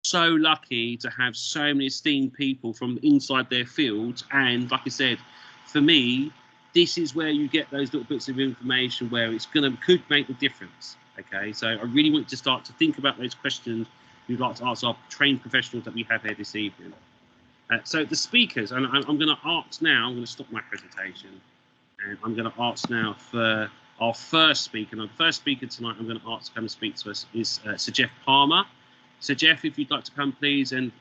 so lucky to have so many esteemed people from inside their fields. And like I said, for me, this is where you get those little bits of information where could make the difference. Okay, so I really want you to start to think about those questions we'd like to ask our trained professionals that we have here this evening. So the speakers, and I'm going to ask now, I'm going to stop my presentation, and I'm going to ask now for our first speaker. And our first speaker tonight I'm going to ask to come and speak to us is Sir Geoff Palmer. So Geoff, if you'd like to come, please, and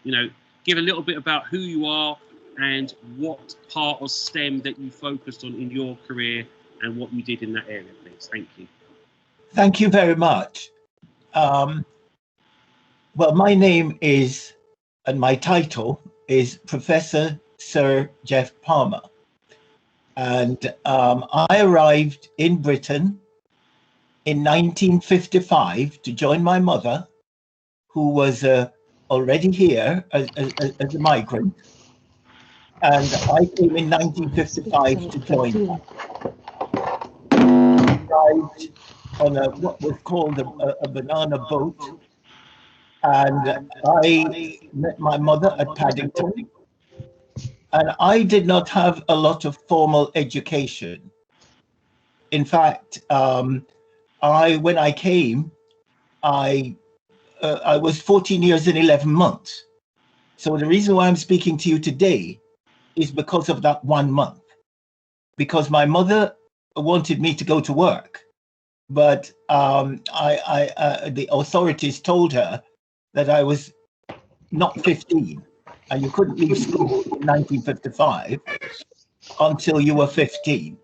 give a little bit about who you are and what part of STEM that you focused on in your career and what you did in that area, please. Thank you. Thank you very much. Well, my name is, and my title is Professor Sir Geoff Palmer. And I arrived in Britain in 1955 to join my mother, who was already here as a migrant. And I came in 1955 to join her. I arrived on what was called a banana boat. And I met my mother at Paddington. And I did not have a lot of formal education. In fact, when I came, I was 14 years and 11 months. So the reason why I'm speaking to you today is because of that 1 month. Because my mother wanted me to go to work, but the authorities told her that I was not 15, and you couldn't leave school in 1955 until you were 15.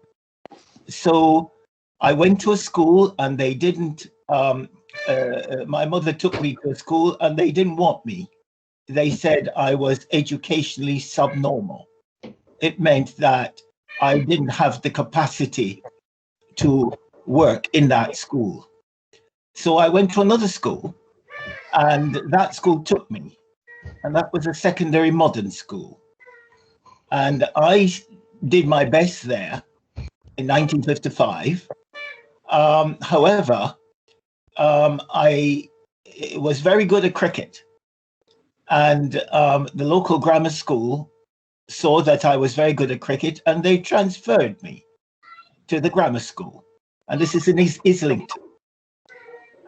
So I went to a school, and they didn't, my mother took me to a school, and they didn't want me. They said I was educationally subnormal. It meant that I didn't have the capacity to work in that school. So I went to another school, and that school took me, and that was a secondary modern school. And I did my best there in 1955. However, I was very good at cricket, and the local grammar school saw that I was very good at cricket, and they transferred me to the grammar school. And this is in Islington.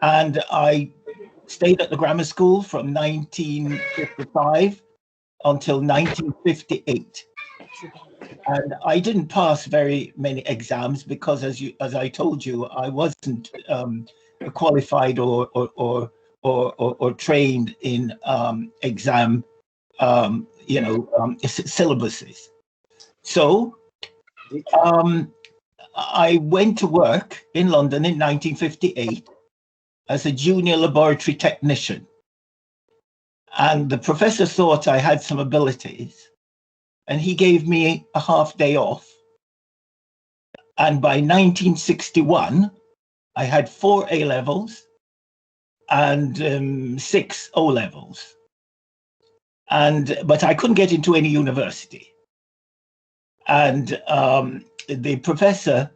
And I stayed at the grammar school from 1955 until 1958. And I didn't pass very many exams because, as I told you, I wasn't qualified or trained in exam syllabuses. So I went to work in London in 1958 as a junior laboratory technician. And the professor thought I had some abilities, and he gave me a half day off. And by 1961, I had 4 A levels and 6 O levels. But I couldn't get into any university. And the professor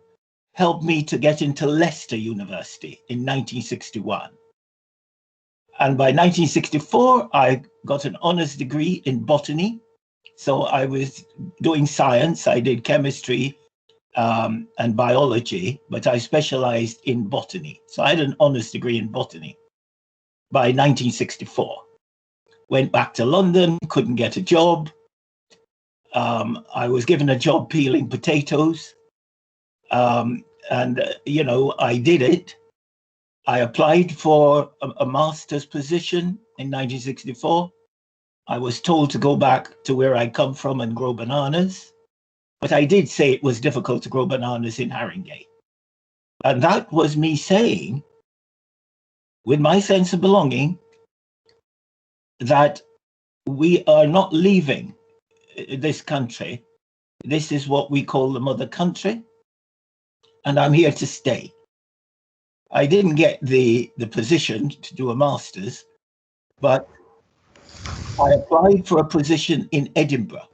helped me to get into Leicester University in 1961. And by 1964, I got an honors degree in botany. So I was doing science. I did chemistry and biology, but I specialized in botany. So I had an honors degree in botany by 1964. Went back to London, couldn't get a job. I was given a job peeling potatoes. I did it. I applied for a master's position in 1964. I was told to go back to where I come from and grow bananas. But I did say it was difficult to grow bananas in Haringey. And that was me saying, with my sense of belonging, that we are not leaving this country. This is what we call the mother country. And I'm here to stay. I didn't get the position to do a master's, but I applied for a position in Edinburgh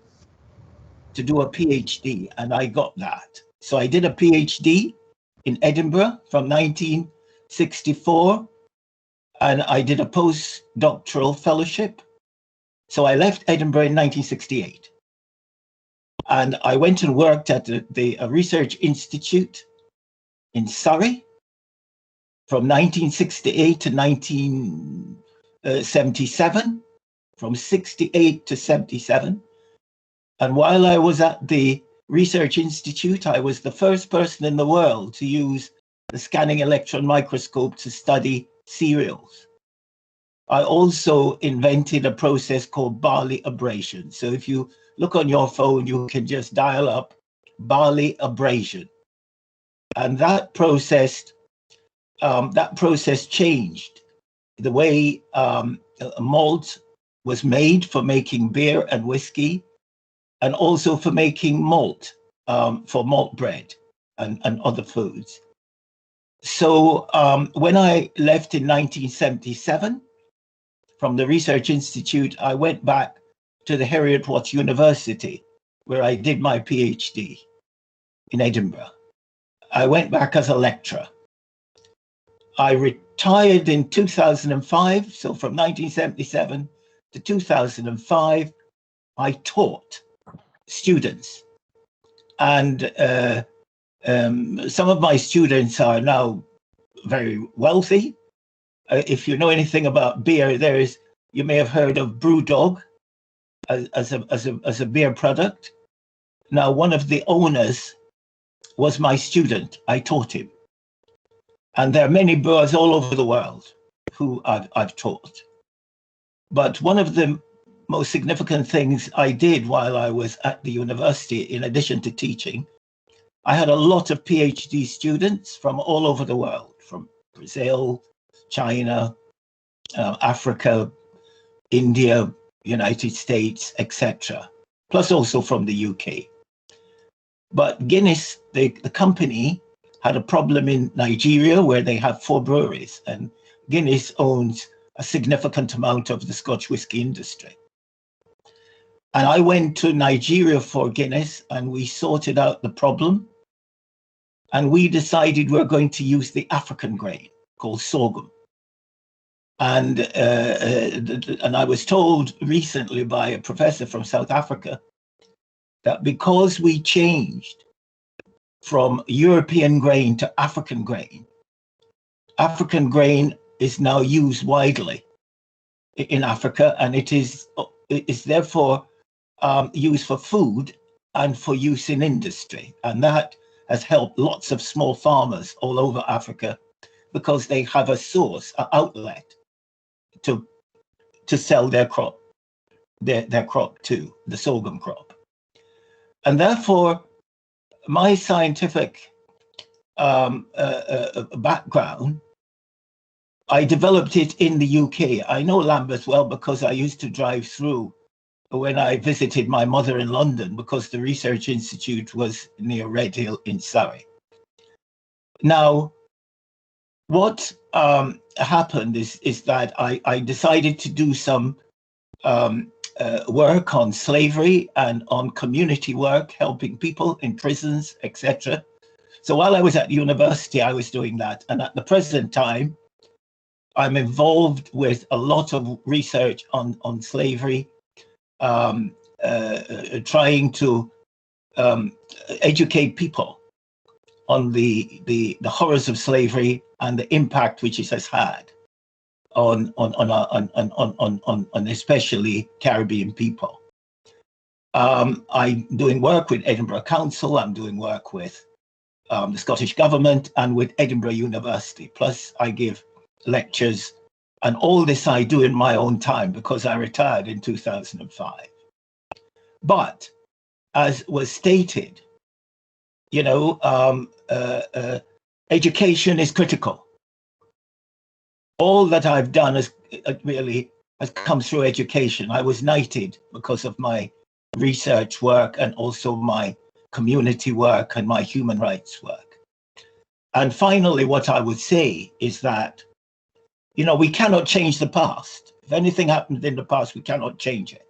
to do a PhD, and I got that. So I did a PhD in Edinburgh from 1964 and I did a postdoctoral fellowship. So I left Edinburgh in 1968. And I went and worked at the Research Institute in Surrey from 1968 to 1977, from 68 to 77. And while I was at the Research Institute, I was the first person in the world to use the scanning electron microscope to study cereals. I also invented a process called barley abrasion. So if you look on your phone, you can just dial up barley abrasion. And that process changed the way malt was made for making beer and whiskey, and also for making malt, for malt bread and other foods. So when I left in 1977 from the Research Institute, I went back to the Heriot-Watt University, where I did my PhD in Edinburgh. I went back as a lecturer. I retired in 2005. So from 1977 to 2005, I taught students. And some of my students are now very wealthy. If you know anything about beer, you may have heard of BrewDog as a beer product. Now, one of the owners was my student. I taught him. And there are many brewers all over the world who I've taught. But one of the most significant things I did while I was at the university, in addition to teaching, I had a lot of PhD students from all over the world, from Brazil, China, Africa, India, United States, etc., plus also from the UK. But Guinness, the company, had a problem in Nigeria where they have 4 breweries, and Guinness owns a significant amount of the Scotch whisky industry. And I went to Nigeria for Guinness, and we sorted out the problem. And we decided we're going to use the African grain called sorghum. And I was told recently by a professor from South Africa that because we changed from European grain to African grain is now used widely in Africa, and it is therefore used for food and for use in industry. And that has helped lots of small farmers all over Africa because they have a source, an outlet to sell their crop, their crop to, the sorghum crop. And therefore, my scientific background, I developed it in the UK. I know Lambeth well because I used to drive through when I visited my mother in London, because the Research Institute was near Redhill in Surrey. Now, what happened is that I decided to do some work on slavery and on community work, helping people in prisons, etc. So while I was at university, I was doing that. And at the present time, I'm involved with a lot of research on slavery, trying to educate people on the horrors of slavery and the impact which it has had on especially Caribbean people. I'm doing work with Edinburgh Council. I'm doing work with the Scottish Government and with Edinburgh University. Plus, I give lectures, and all this I do in my own time because I retired in 2005. But as was stated, education is critical. All that I've done has come through education. I was knighted because of my research work and also my community work and my human rights work. And finally, what I would say is that, we cannot change the past. If anything happened in the past, we cannot change it.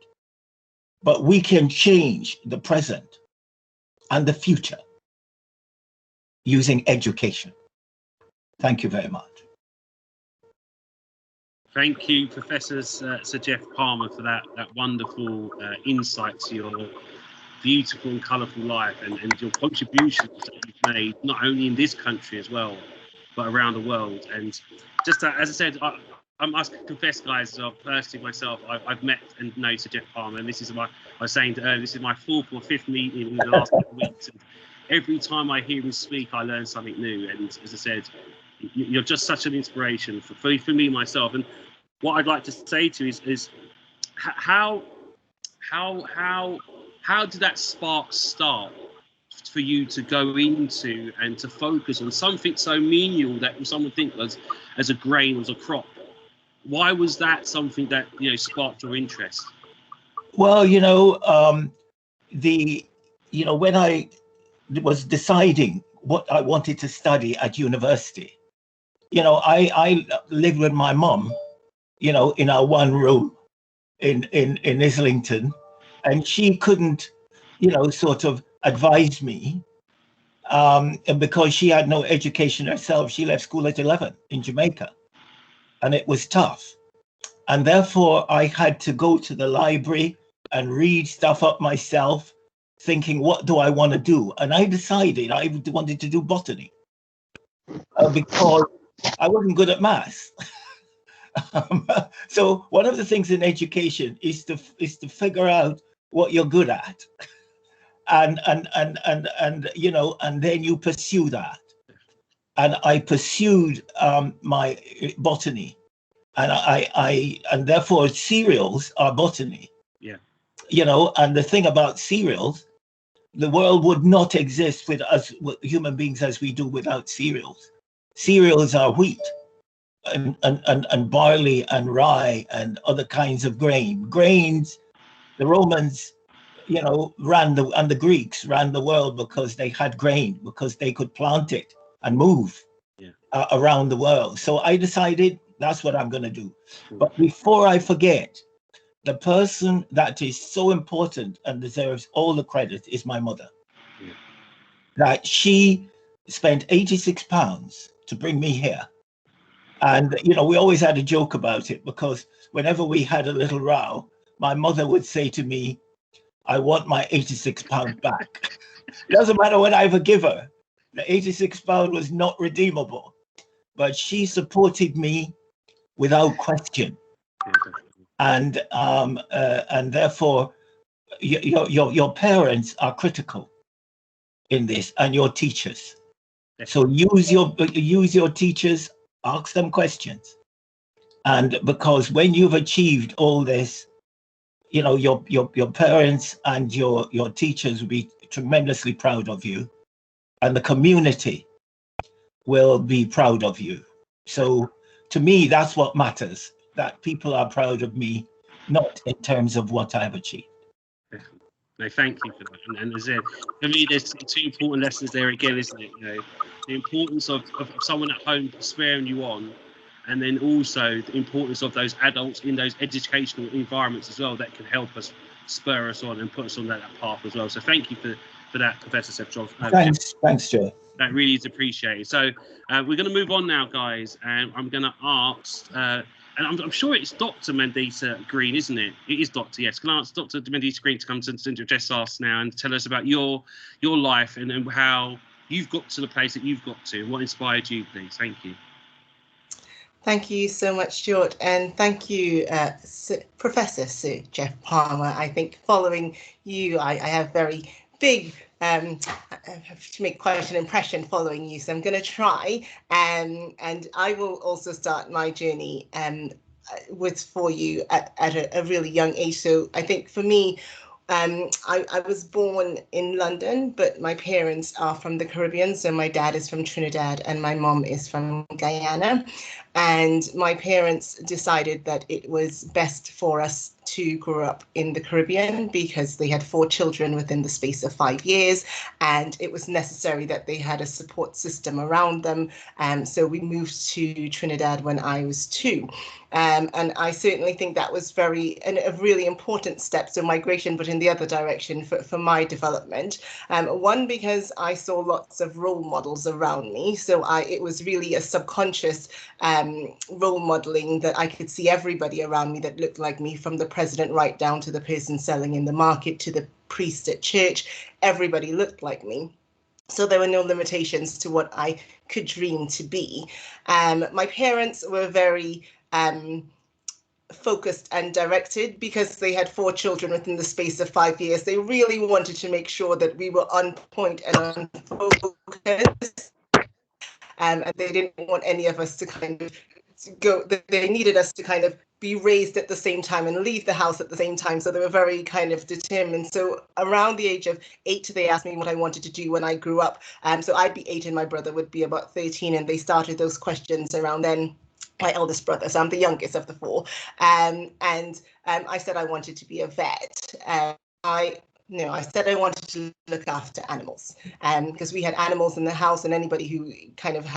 But we can change the present and the future using education. Thank you very much. Thank you, Professor Sir Geoff Palmer, for that wonderful insight to your beautiful and colourful life, and your contributions that you've made, not only in this country as well, but around the world. And just as I said, I must confess, guys, personally myself, I've met and know Sir Geoff Palmer, and this is I was saying earlier, this is my 4th or 5th meeting in the last couple of weeks. And every time I hear him speak, I learn something new. And as I said, you're just such an inspiration for me myself. And what I'd like to say to you is how did that spark start for you to go into and to focus on something so menial that someone think as a grain, as a crop? Why was that something that sparked your interest? Well, when I was deciding what I wanted to study at university, I lived with my mom, in our one room in Islington, and she couldn't, sort of advise me, and because she had no education herself. She left school at 11 in Jamaica, and it was tough. And therefore, I had to go to the library and read stuff up myself, thinking, what do I want to do? And I decided I wanted to do botany because I wasn't good at maths. So one of the things in education is to figure out what you're good at, and then you pursue that. And I pursued my botany, and therefore cereals are botany. Yeah. And the thing about cereals, the world would not exist with us, with human beings, as we do without cereals. Cereals are wheat and barley and rye and other kinds of grains. The Romans, and the Greeks ran the world because they had grain, because they could plant it and move around the world. So I decided that's what I'm going to do. But before I forget, the person that is so important and deserves all the credit is my mother. Yeah. That she spent £86 to bring me here. And, we always had a joke about it, because whenever we had a little row, my mother would say to me, I want my £86 back. It doesn't matter what I forgive her. The £86 was not redeemable, but she supported me without question. And therefore, your parents are critical in this, and your teachers. So use your teachers, ask them questions, and because when you've achieved all this, your parents and your teachers will be tremendously proud of you, and the community will be proud of you. So to me, that's what matters, that people are proud of me, not in terms of what I've achieved. No, thank you for that. And as I said, for me, there's two important lessons there again, isn't it? The importance of someone at home spurring you on, and then also the importance of those adults in those educational environments as well that can help us, spur us on and put us on that path as well. So thank you for that, Professor Geoff. Thanks, Joe. That really is appreciated. So we're going to move on now, guys, and I'm going to ask, and I'm sure it's Dr. Mandisa Green, isn't it? It is Dr. Yes. Can I ask Dr. Mandisa Green to come to address us now and tell us about your life and how you've got to the place that you've got to? What inspired you, please? Thank you. Thank you so much, Stuart, and thank you, Professor Sir Geoff Palmer. I think following you, I have very big, I have to make quite an impression following you, so I'm going to try, and I will also start my journey for you at a really young age. So I think for me, I was born in London, but my parents are from the Caribbean. So my dad is from Trinidad and my mom is from Guyana. And my parents decided that it was best for us to grow up in the Caribbean because they had 4 children within the space of 5 years, and it was necessary that they had a support system around them. So we moved to Trinidad when I was 2. And I certainly think that was a really important step, so migration, but in the other direction for my development. One, because I saw lots of role models around me, so it was really a subconscious role modeling, that I could see everybody around me that looked like me, from the president right down to the person selling in the market to the priest at church. Everybody looked like me. So there were no limitations to what I could dream to be. My parents were very focused and directed, because they had 4 children within the space of 5 years. They really wanted to make sure that we were on point and on focus. And they didn't want any of us to kind of go, they needed us to kind of be raised at the same time and leave the house at the same time. So they were very kind of determined. So around the age of 8, they asked me what I wanted to do when I grew up. So I'd be 8 and my brother would be about 13. And they started those questions around then. My eldest brother, so I'm the youngest of the 4. I said I wanted to be a vet. I said I wanted to look after animals, because we had animals in the house, and anybody who kind of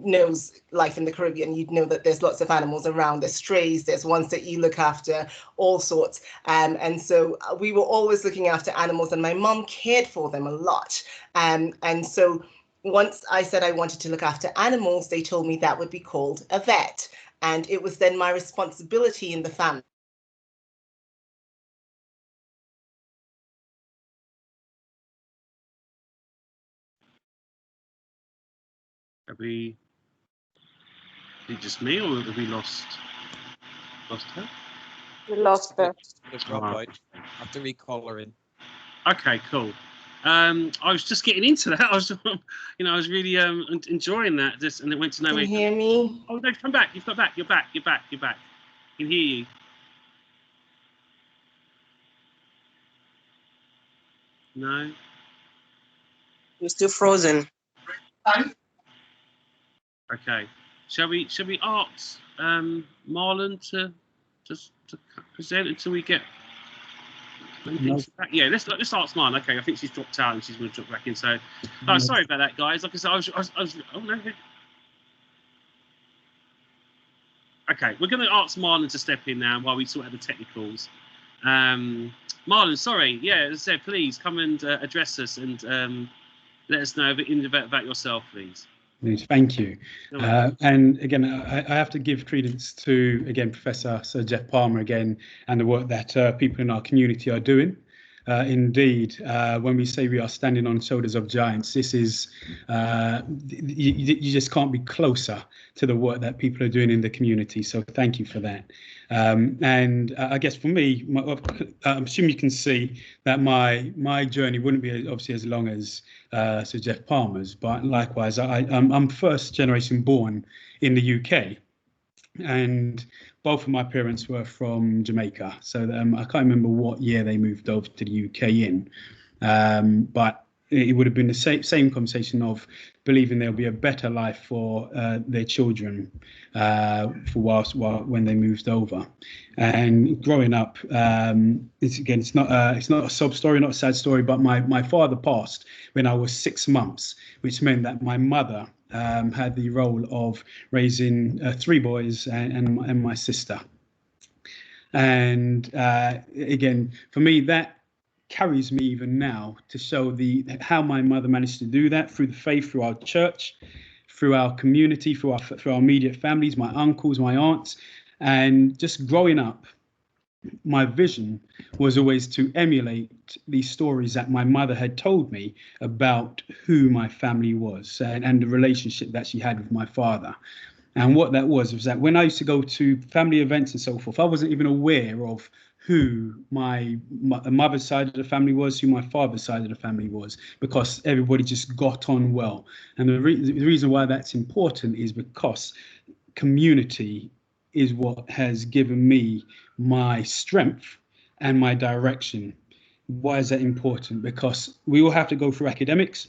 knows life in the Caribbean, you'd know that there's lots of animals around. There's strays, there's ones that you look after, all sorts. And so we were always looking after animals, and my mum cared for them a lot. And so once I said I wanted to look after animals, they told me that would be called a vet. And it was then my responsibility in the family. Is it just me, or have we lost her? We lost her. It's drop out after recolouring. Okay, cool. I was just getting into that. I was, I was really enjoying that. And it went to nowhere. Can you hear me? Oh no, come back! You've got back. You're back. You're back. You're back. I can hear you. No. You're still frozen. Okay. Shall we ask Marlon to present until we get? No. Yeah, let's ask Marlon. Okay, I think she's dropped out and she's going to drop back in. So, sorry about that, guys. Like I said, I was. Oh no. Okay, we're going to ask Marlon to step in now while we sort out the technicals. Marlon, sorry. Yeah, as I said, please come and address us and let us know about yourself, please. Thank you. And again, I have to give credence to, again, Professor Sir Geoff Palmer again, and the work that people in our community are doing. Indeed, when we say we are standing on shoulders of giants, this is, you just can't be closer to the work that people are doing in the community. So thank you for that. And I guess for me, I'm assuming you can see that my journey wouldn't be obviously as long as Sir Geoff Palmer's, but likewise, I'm first generation born in the UK. And both of my parents were from Jamaica, so I can't remember what year they moved over to the UK in, but it would have been the same conversation of believing there'll be a better life for their children when they moved over. And growing up, it's not a sob story, not a sad story, but my father passed when I was 6 months, which meant that my mother had the role of raising 3 boys and my sister. And again, for me, that carries me even now to show how my mother managed to do that through the faith, through our church, through our community, through our immediate families, my uncles, my aunts. And just growing up, my vision was always to emulate these stories that my mother had told me about who my family was and the relationship that she had with my father. And what that was that when I used to go to family events and so forth, I wasn't even aware of who my mother's side of the family was, who my father's side of the family was, because everybody just got on well. And the reason why that's important is because community is what has given me my strength and my direction. Why is that important? Because we all have to go through academics,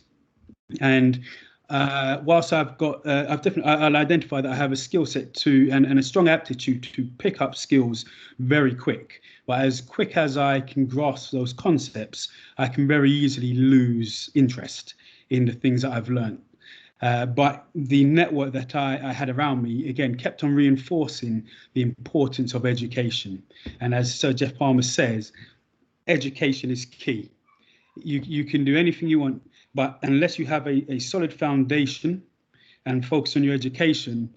and whilst I'll identify that I have a skill set and a strong aptitude to pick up skills very quick. But as quick as I can grasp those concepts, I can very easily lose interest in the things that I've learned. But the network that I had around me, again, kept on reinforcing the importance of education. And as Sir Geoff Palmer says, education is key. You can do anything you want, but unless you have a solid foundation and focus on your education,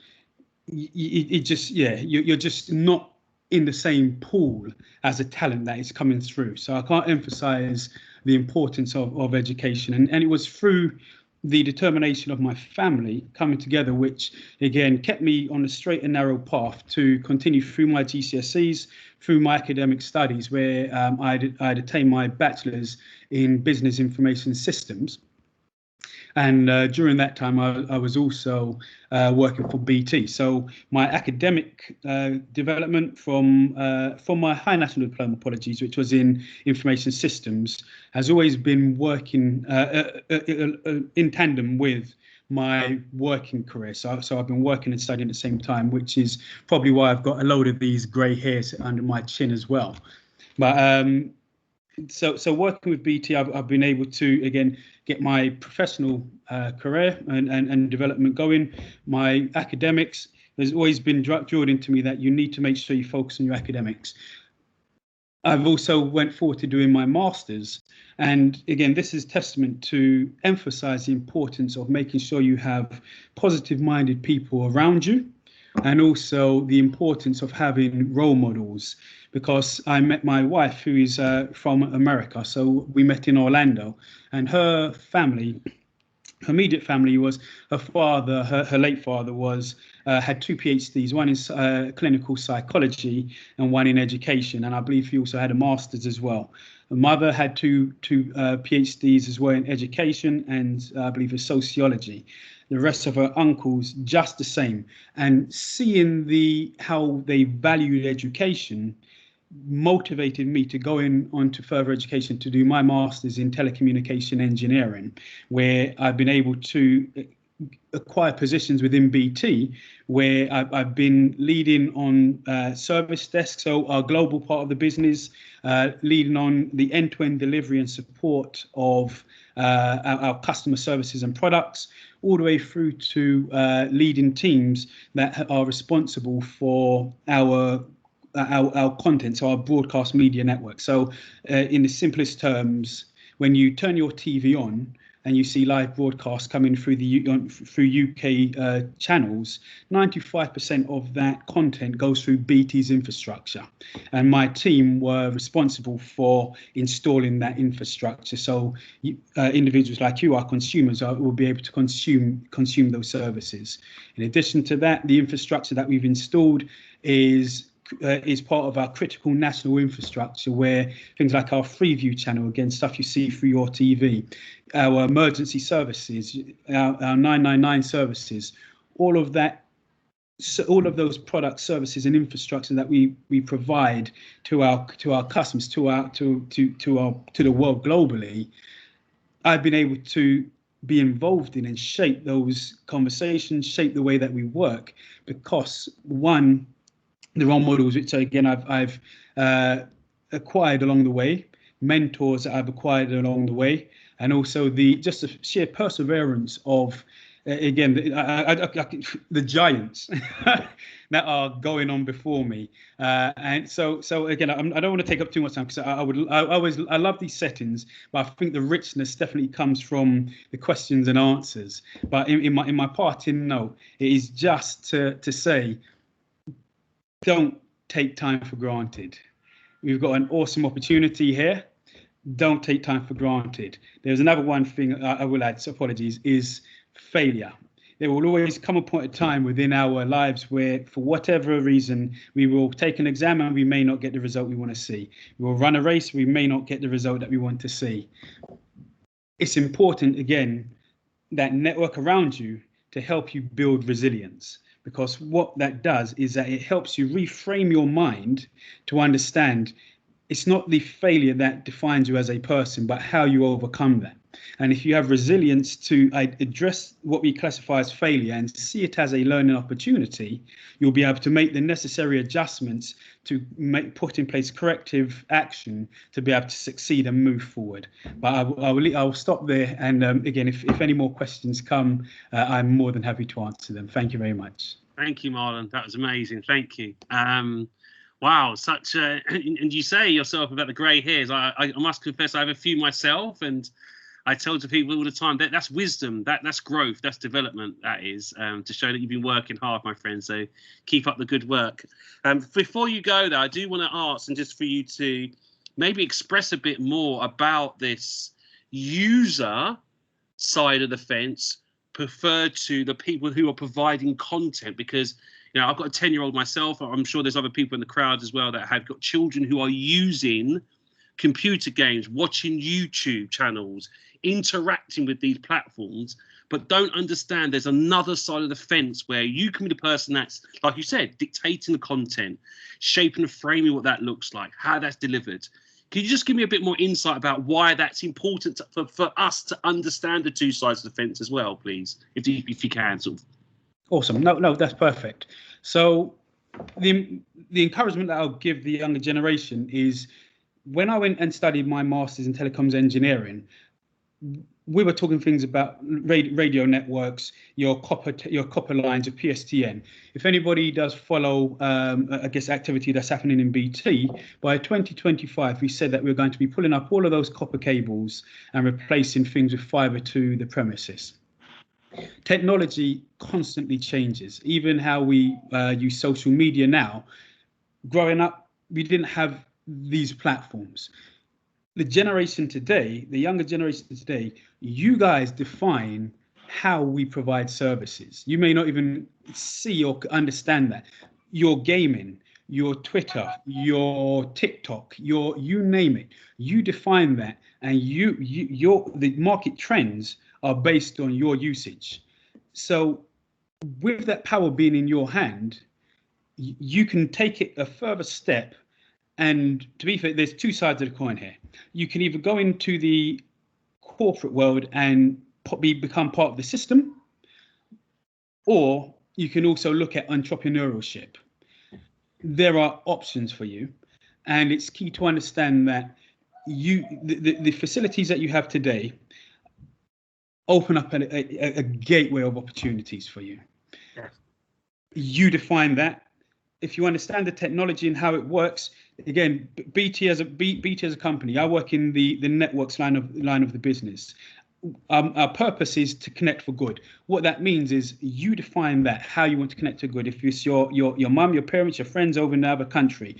it just, yeah, you're just not in the same pool as a talent that is coming through. So I can't emphasize the importance of education. And it was through the determination of my family coming together, which again kept me on a straight and narrow path to continue through my GCSEs, through my academic studies, where I'd attained my bachelor's in business information systems. And during that time, I was also working for BT. So my academic development from my high national diploma, apologies, which was in information systems, has always been working in tandem with my working career. So I've been working and studying at the same time, which is probably why I've got a load of these grey hairs under my chin as well. But so working with BT, I've been able to, again, get my professional career and development going. My academics, there's always been drilled into me that you need to make sure you focus on your academics. I've also went forward to doing my master's. And again, this is testament to emphasize the importance of making sure you have positive-minded people around you, and also the importance of having role models. Because I met my wife, who is from America. So we met in Orlando, and her family, her immediate family, was her father, her late father was had 2 PhDs, one in clinical psychology and one in education. And I believe he also had a master's as well. Her mother had two PhDs as well in education and I believe in sociology. The rest of her uncles just the same. And seeing how they valued education motivated me to go on to further education to do my master's in telecommunication engineering, where I've been able to acquire positions within BT, where I've been leading on service desk, so our global part of the business, leading on the end-to-end delivery and support of our customer services and products, all the way through to leading teams that are responsible for our content, so our broadcast media network. So in the simplest terms, when you turn your TV on and you see live broadcasts coming through through UK channels, 95% of that content goes through BT's infrastructure, and my team were responsible for installing that infrastructure. So individuals like you, our consumers, will be able to consume those services. In addition to that, the infrastructure that we've installed is part of our critical national infrastructure, where things like our Freeview channel, again, stuff you see through your TV, our emergency services, our 999 services, all of that, so all of those products, services, and infrastructure that we provide to our customers, to the world globally, I've been able to be involved in and shape those conversations, shape the way that we work, because one, the role models, which again I've acquired along the way, mentors that I've acquired along the way, and also the sheer perseverance of again the giants that are going on before me. And so again, I don't want to take up too much time, because I love these settings, but I think the richness definitely comes from the questions and answers. But in my parting note, it is just to say, don't take time for granted. We've got an awesome opportunity here. Don't take time for granted. There's another one thing I will add, so apologies, is failure. There will always come a point of time within our lives where, for whatever reason, we will take an exam and we may not get the result we want to see. We will run a race, we may not get the result that we want to see. It's important, again, that network around you to help you build resilience. Because what that does is that it helps you reframe your mind to understand it's not the failure that defines you as a person, but how you overcome that. And if you have resilience to address what we classify as failure and see it as a learning opportunity, you'll be able to make the necessary adjustments to put in place corrective action to be able to succeed and move forward. But I'll stop there. And again, if any more questions come, I'm more than happy to answer them. Thank you very much. Thank you, Marlon. That was amazing. Thank you. Wow, such a, and you say yourself about the grey hairs. I must confess I have a few myself, and I tell to people all the time that that's wisdom, that's growth, that's development. That is to show that you've been working hard, my friend. So keep up the good work. Before you go, though, I do want to ask, and just for you to maybe express a bit more about this user side of the fence, preferred to the people who are providing content, because I've got a 10-year-old myself. I'm sure there's other people in the crowd as well that have got children who are using computer games, watching YouTube channels, interacting with these platforms, but don't understand there's another side of the fence where you can be the person that's, like you said, dictating the content, shaping and framing what that looks like, how that's delivered. Can you just give me a bit more insight about why that's important for us to understand the two sides of the fence as well, please, if you can, sort of. Awesome. No, that's perfect. So the encouragement that I'll give the younger generation is, when I went and studied my master's in telecoms engineering, we were talking things about radio networks, your copper lines, your PSTN. If anybody does follow, I guess, activity that's happening in BT, by 2025, we said that we're going to be pulling up all of those copper cables and replacing things with fiber to the premises. Technology constantly changes. Even how we use social media now. Growing up, we didn't have these platforms. The generation today, the younger generation today, you guys define how we provide services. You may not even see or understand that. Your gaming, your Twitter, your TikTok, you name it. You define that, and the market trends are based on your usage. So with that power being in your hand, you can take it a further step. And to be fair, there's two sides of the coin here. You can either go into the corporate world and become part of the system, or you can also look at entrepreneurship. There are options for you, and it's key to understand that the facilities that you have today open up a gateway of opportunities for you. Yes. You define that. If you understand the technology and how it works, again, BT as a company, I work in the networks line of the business. Our purpose is to connect for good. What that means is you define that, how you want to connect to good. If it's your mum, your parents, your friends over in the other country,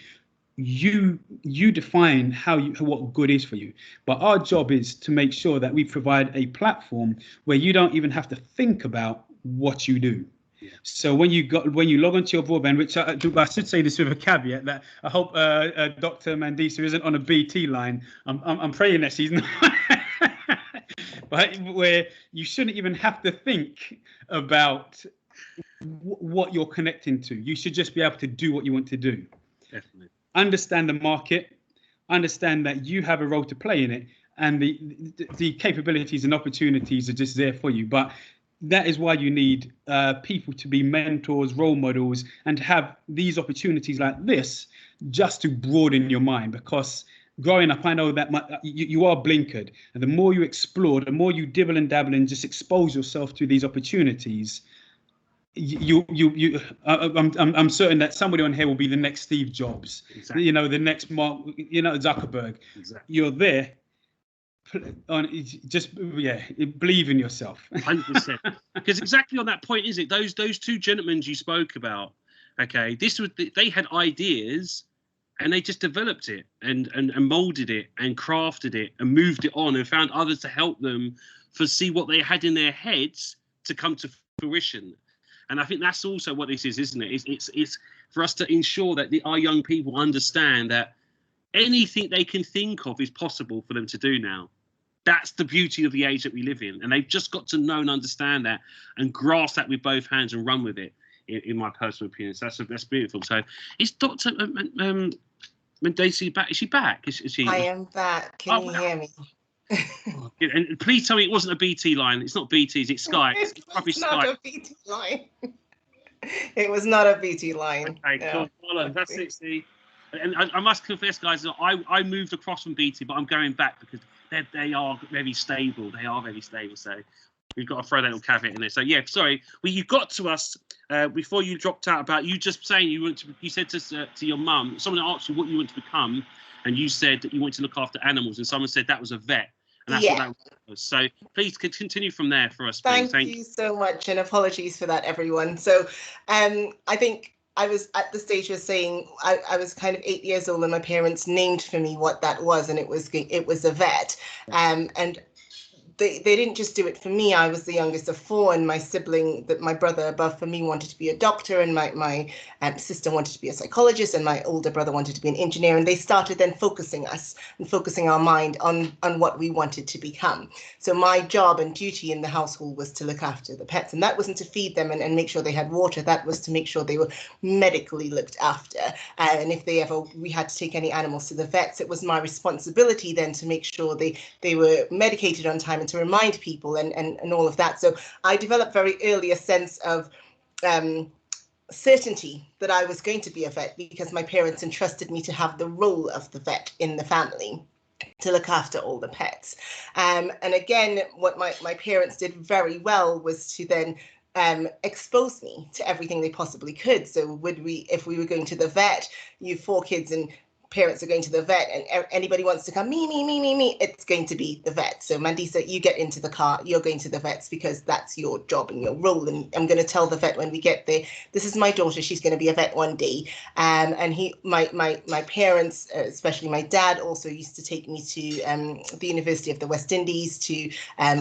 you define what good is for you. But our job is to make sure that we provide a platform where you don't even have to think about what you do. So when you log onto your broadband, which I should say this with a caveat that I hope Dr. Mandisa isn't on a BT line. I'm praying that she's not. But where you shouldn't even have to think about what you're connecting to. You should just be able to do what you want to do. Definitely. Understand the market, understand that you have a role to play in it, and the capabilities and opportunities are just there for you. But that is why you need people to be mentors, role models, and to have these opportunities like this just to broaden your mind. Because growing up, I know that you are blinkered, and the more you explore, the more you dibble and dabble and just expose yourself to these opportunities, I'm certain that somebody on here will be the next Steve Jobs, exactly. The next Mark, Zuckerberg. Exactly. You're there. Believe in yourself. 100%. Because exactly on that point, is it those two gentlemen you spoke about? Okay, they had ideas, and they just developed it and molded it and crafted it and moved it on and found others to help them foresee what they had in their heads to come to fruition. And I think that's also what this is, isn't it? It's for us to ensure that our young people understand that anything they can think of is possible for them to do now. That's the beauty of the age that we live in. And they've just got to know and understand that and grasp that with both hands and run with it, in my personal opinion. So that's beautiful. So is Dr. Mandisa back? Is she back? Is she? I am back. Can you hear me? And please tell me it wasn't a BT line. It's not BT's, it's Sky. It's not a BT line. It was not a BT line. Okay, cool. Well, that's it. See, and I must confess, guys, that I moved across from BT, but I'm going back because they are very stable. They are very stable. So we've got to throw that little caveat in there. So yeah, sorry. Well, you got to us before you dropped out about you just saying you said to your mum, someone asked you what you want to become, and you said that you want to look after animals, and someone said that was a vet. And that's what that was. So please continue from there for us, please. Thank you so much, and apologies for that, everyone. So I think I was at the stage of saying I was kind of 8 years old, and my parents named for me what that was, and it was a vet. And they didn't just do it for me. I was the youngest of four, and my sibling, my brother above for me, wanted to be a doctor, and my sister wanted to be a psychologist, and my older brother wanted to be an engineer. And they started then focusing our mind on what we wanted to become. So my job and duty in the household was to look after the pets, and that wasn't to feed them and make sure they had water. That was to make sure they were medically looked after. And if we had to take any animals to the vets, it was my responsibility then to make sure they were medicated on time, to remind people and all of that. So I developed very early a sense of certainty that I was going to be a vet, because my parents entrusted me to have the role of the vet in the family, to look after all the pets. And again, what my parents did very well was to then expose me to everything they possibly could. So if we were going to the vet, you 4 kids and parents are going to the vet, and anybody wants to come, me, it's going to be the vet. So Mandisa, you get into the car, you're going to the vets, because that's your job and your role. And I'm going to tell the vet when we get there, this is my daughter, she's going to be a vet one day. And my parents, especially my dad, also used to take me to the University of the West Indies, to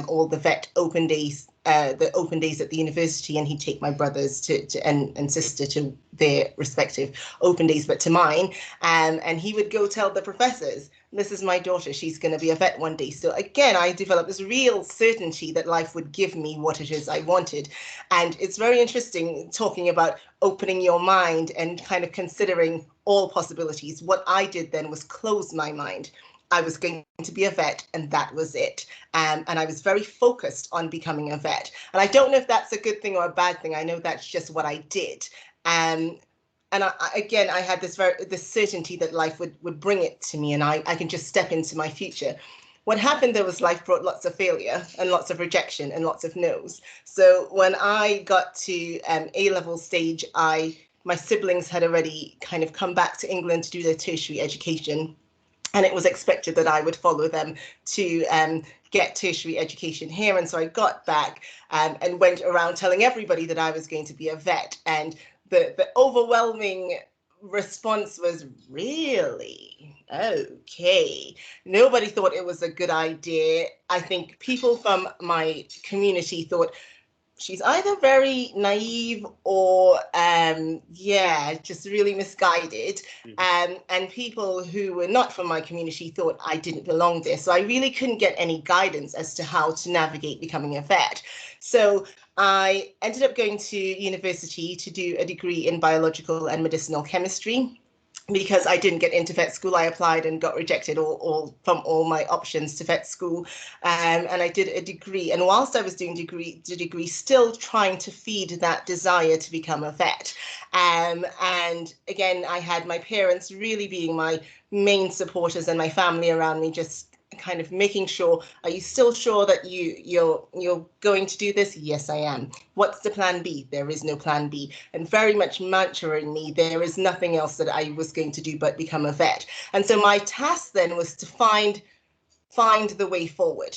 all the vet open days, the open days at the university, and he'd take my brothers and sister to their respective open days, but to mine, and he would go tell the professors, this is my daughter, she's going to be a vet one day. So again, I developed this real certainty that life would give me what it is I wanted. And it's very interesting talking about opening your mind and kind of considering all possibilities. What I did then was close my mind. I was going to be a vet, and that was it. And I was very focused on becoming a vet. And I don't know if that's a good thing or a bad thing. I know that's just what I did. And I had this certainty that life would bring it to me, and I can just step into my future. What happened there was life brought lots of failure and lots of rejection and lots of no's. So when I got to A-level stage, my siblings had already kind of come back to England to do their tertiary education. And it was expected that I would follow them to get tertiary education here. And so I got back and went around telling everybody that I was going to be a vet. And the overwhelming response was, really? Okay. Nobody thought it was a good idea. I think people from my community thought, she's either very naive or just really misguided. And people who were not from my community thought I didn't belong there. So I really couldn't get any guidance as to how to navigate becoming a vet. So I ended up going to university to do a degree in biological and medicinal chemistry. Because I didn't get into vet school, I applied and got rejected from all my options to vet school. And I did a degree. And whilst I was doing the degree, still trying to feed that desire to become a vet. And again, I had my parents really being my main supporters, and my family around me just kind of making sure, are you still sure that you're going to do this? Yes, I am. What's the plan B? There is no plan B. And very much mentoring me, there is nothing else that I was going to do but become a vet. And so my task then was to find the way forward.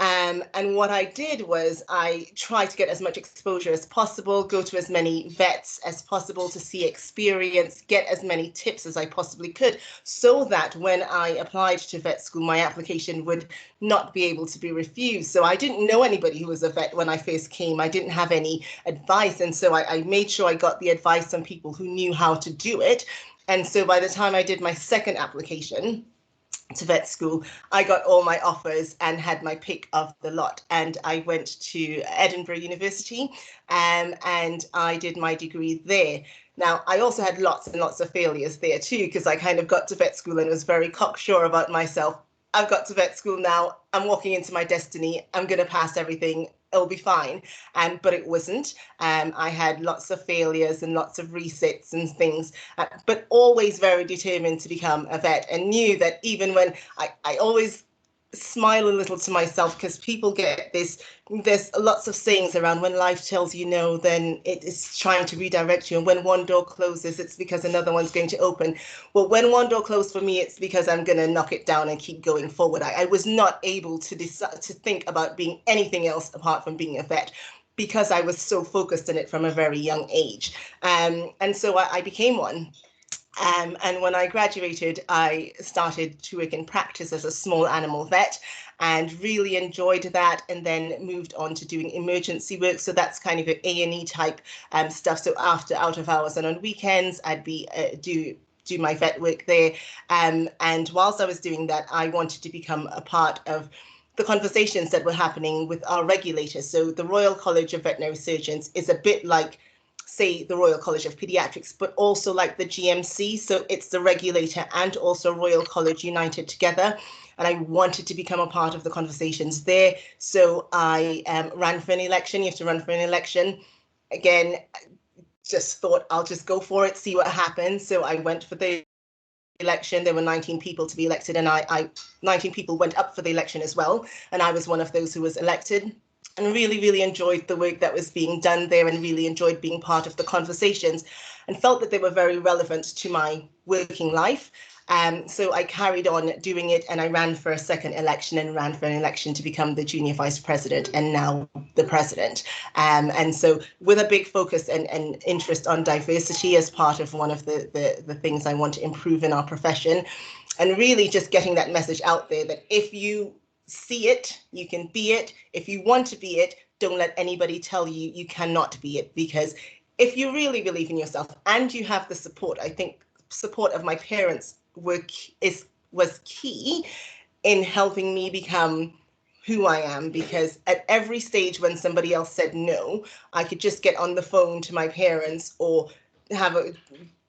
And what I did was I tried to get as much exposure as possible, go to as many vets as possible to see experience, get as many tips as I possibly could, so that when I applied to vet school, my application would not be able to be refused. So I didn't know anybody who was a vet when I first came. I didn't have any advice. And so I made sure I got the advice from people who knew how to do it. And so by the time I did my second application to vet school, I got all my offers and had my pick of the lot. And I went to Edinburgh University and I did my degree there. Now, I also had lots and lots of failures there too, because I kind of got to vet school and was very cocksure about myself. I've got to vet school now, I'm walking into my destiny, I'm going to pass everything, it'll be fine. But it wasn't. I had lots of failures and lots of resets and things, but always very determined to become a vet, and knew that even when I always smile a little to myself, because people get this, there's lots of sayings around, when life tells you no, then it is trying to redirect you, and when one door closes, it's because another one's going to open. Well, when one door closed for me, it's because I'm going to knock it down and keep going forward. I was not able to decide to think about being anything else apart from being a vet, because I was so focused on it from a very young age. And so I became one. And when I graduated, I started to work in practice as a small animal vet, and really enjoyed that, and then moved on to doing emergency work. So that's kind of an A&E type stuff. So after out of hours and on weekends, I'd be do my vet work there. And whilst I was doing that, I wanted to become a part of the conversations that were happening with our regulators. So the Royal College of Veterinary Surgeons is a bit like, say, the Royal College of Pediatrics, but also like the GMC. So it's the regulator and also Royal College united together. And I wanted to become a part of the conversations there. So I ran for an election. You have to run for an election. Again, just thought I'll just go for it, see what happens. So I went for the election. There were 19 people to be elected, and 19 people went up for the election as well. And I was one of those who was elected. And really enjoyed the work that was being done there, and really enjoyed being part of the conversations, and felt that they were very relevant to my working life. So I carried on doing it, and I ran for a second election, and ran for an election to become the junior vice president, and now the president. And so with a big focus and interest on diversity as part of one of the things I want to improve in our profession, and really just getting that message out there that if you see it, you can be it. If you want to be it, don't let anybody tell you you cannot be it. Because if you really believe in yourself and you have the support, I think support of my parents was key in helping me become who I am. Because at every stage when somebody else said no, I could just get on the phone to my parents, or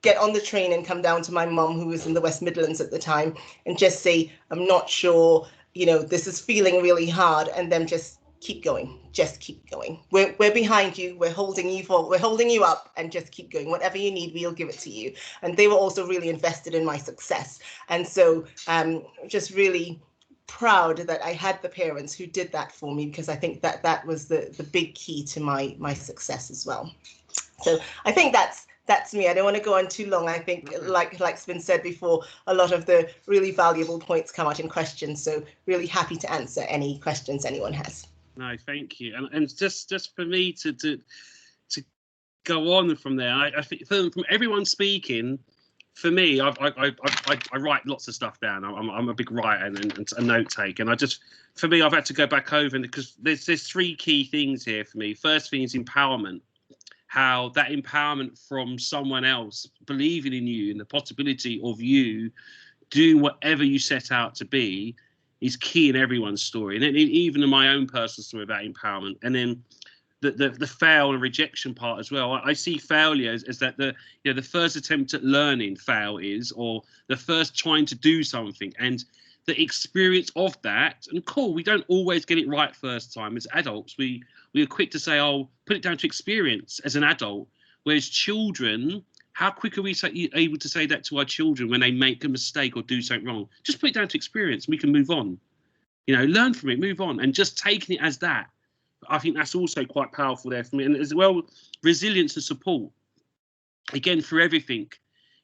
get on the train and come down to my mum, who was in the West Midlands at the time, and just say, I'm not sure, this is feeling really hard, and then just keep going, just keep going. We're behind you, we're holding you up, and just keep going. Whatever you need, we'll give it to you. And they were also really invested in my success. And so just really proud that I had the parents who did that for me, because I think that was the big key to my success as well. So I think that's me. I don't want to go on too long. I think, like's been said before, a lot of the really valuable points come out in questions. So really happy to answer any questions anyone has. No, thank you. And just for me to go on from there, I think from everyone speaking, for me, I write lots of stuff down. I'm a big writer and a note taker. And for me, I've had to go back over, because there's three key things here for me. First thing is empowerment. How that empowerment from someone else believing in you and the possibility of you doing whatever you set out to be is key in everyone's story, and even in my own personal story about empowerment. And then the fail and rejection part as well. I see failure as that the first attempt at learning or the first trying to do something, and the experience of that. And cool, we don't always get it right first time. As adults, we are quick to say, oh, put it down to experience as an adult. Whereas children, how quick are we able to say that to our children when they make a mistake or do something wrong? Just put it down to experience, and we can move on. Learn from it, move on, and just taking it as that. I think that's also quite powerful there for me. And as well, resilience and support. Again, for everything,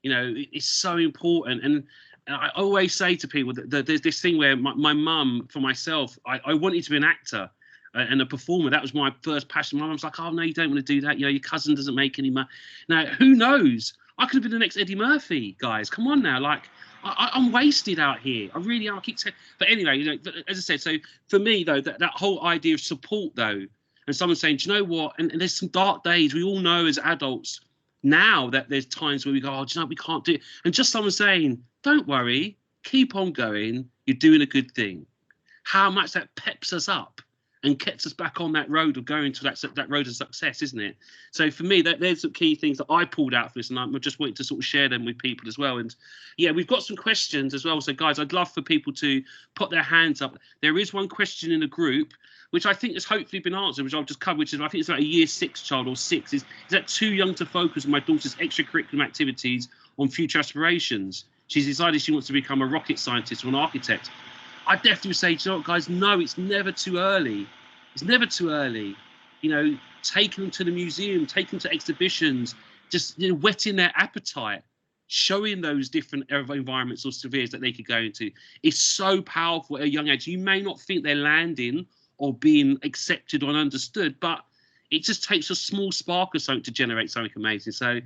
it's so important. And I always say to people that there's this thing where my mum, for myself, I wanted to be an actor and a performer. That was my first passion. My mum's like, oh, no, you don't want to do that. Your cousin doesn't make any money. Now, who knows? I could have been the next Eddie Murphy, guys. Come on now. Like, I'm wasted out here. I really am. I keep saying. But anyway, as I said, so for me, though, that whole idea of support, though, and someone saying, do you know what? And there's some dark days. We all know as adults now that there's times where we go, oh, do you know, we can't do it. And just someone saying, don't worry, keep on going. You're doing a good thing. How much that peps us up and gets us back on that road of going to that road of success, isn't it? So for me, there's some key things that I pulled out for this, and I'm just wanting to sort of share them with people as well. And yeah, we've got some questions as well. So guys, I'd love for people to put their hands up. There is one question in the group, which I think has hopefully been answered, which I'll just cover, which is, I think it's about a year 6 child or 6. Is that too young to focus on my daughter's extracurricular activities on future aspirations? She's decided she wants to become a rocket scientist or an architect. I definitely say, you know what, guys, no, it's never too early. It's never too early. You know, take them to the museum, take them to exhibitions, just, you know, whetting their appetite, showing those different environments or spheres that they could go into. It's so powerful at a young age. You may not think they're landing or being accepted or understood, but it just takes a small spark or something to generate something amazing. So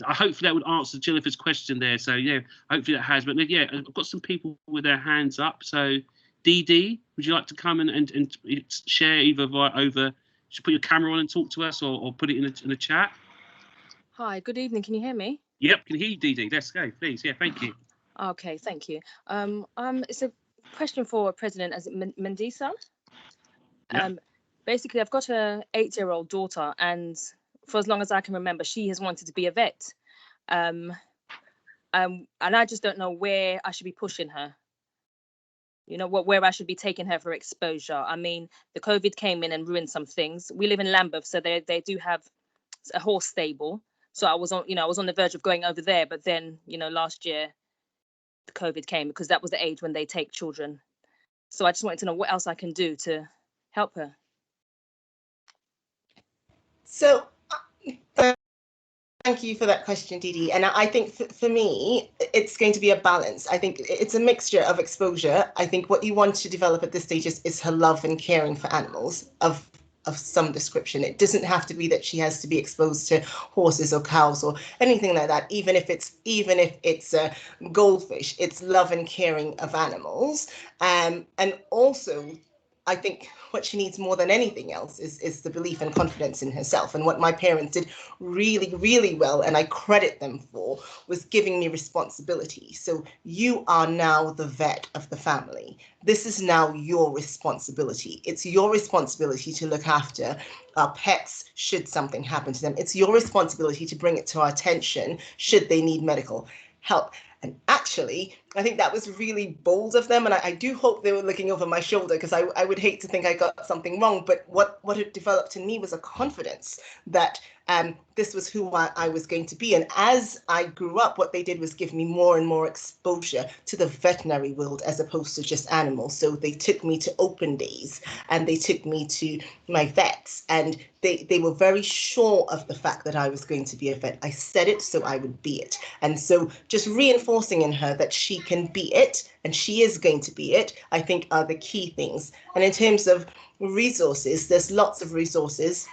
hopefully that would answer Jennifer's question there. So yeah, hopefully that has. But yeah, I've got some people with their hands up. So Dee Dee, would you like to come and share either over, should put your camera on and talk to us, or put it in the chat? Hi, good evening. Can you hear me? Yep, can hear you, Dee Dee. Let's go, please. Yeah, thank you. Okay, thank you. It's a question for President Mandisa. Yeah. Basically, I've got a 8-year-old daughter, and for as long as I can remember, she has wanted to be a vet. And I just don't know where I should be pushing her. You know, where I should be taking her for exposure. I mean, the COVID came in and ruined some things. We live in Lambeth, so they do have a horse stable. So I was on the verge of going over there, but then, you know, last year the COVID came, because that was the age when they take children. So I just wanted to know what else I can do to help her. So thank you for that question, Dee Dee. And I think for me, it's going to be a balance. I think it's a mixture of exposure. I think what you want to develop at this stage is her love and caring for animals of some description. It doesn't have to be that she has to be exposed to horses or cows or anything like that. Even if it's a goldfish, it's love and caring of animals. And also, I think what she needs more than anything else is the belief and confidence in herself. And what my parents did really, really well, and I credit them for, was giving me responsibility. So you are now the vet of the family. This is now your responsibility. It's your responsibility to look after our pets should something happen to them. It's your responsibility to bring it to our attention should they need medical help. And actually, I think that was really bold of them. And I do hope they were looking over my shoulder, because I would hate to think I got something wrong. But what had developed in me was a confidence that this was who I was going to be. And as I grew up, what they did was give me more and more exposure to the veterinary world as opposed to just animals. So they took me to open days, and they took me to my vets, and they were very sure of the fact that I was going to be a vet. I said it, so I would be it. And so just reinforcing in her that she can be it, and she is going to be it, I think are the key things. And in terms of resources, there's lots of resources,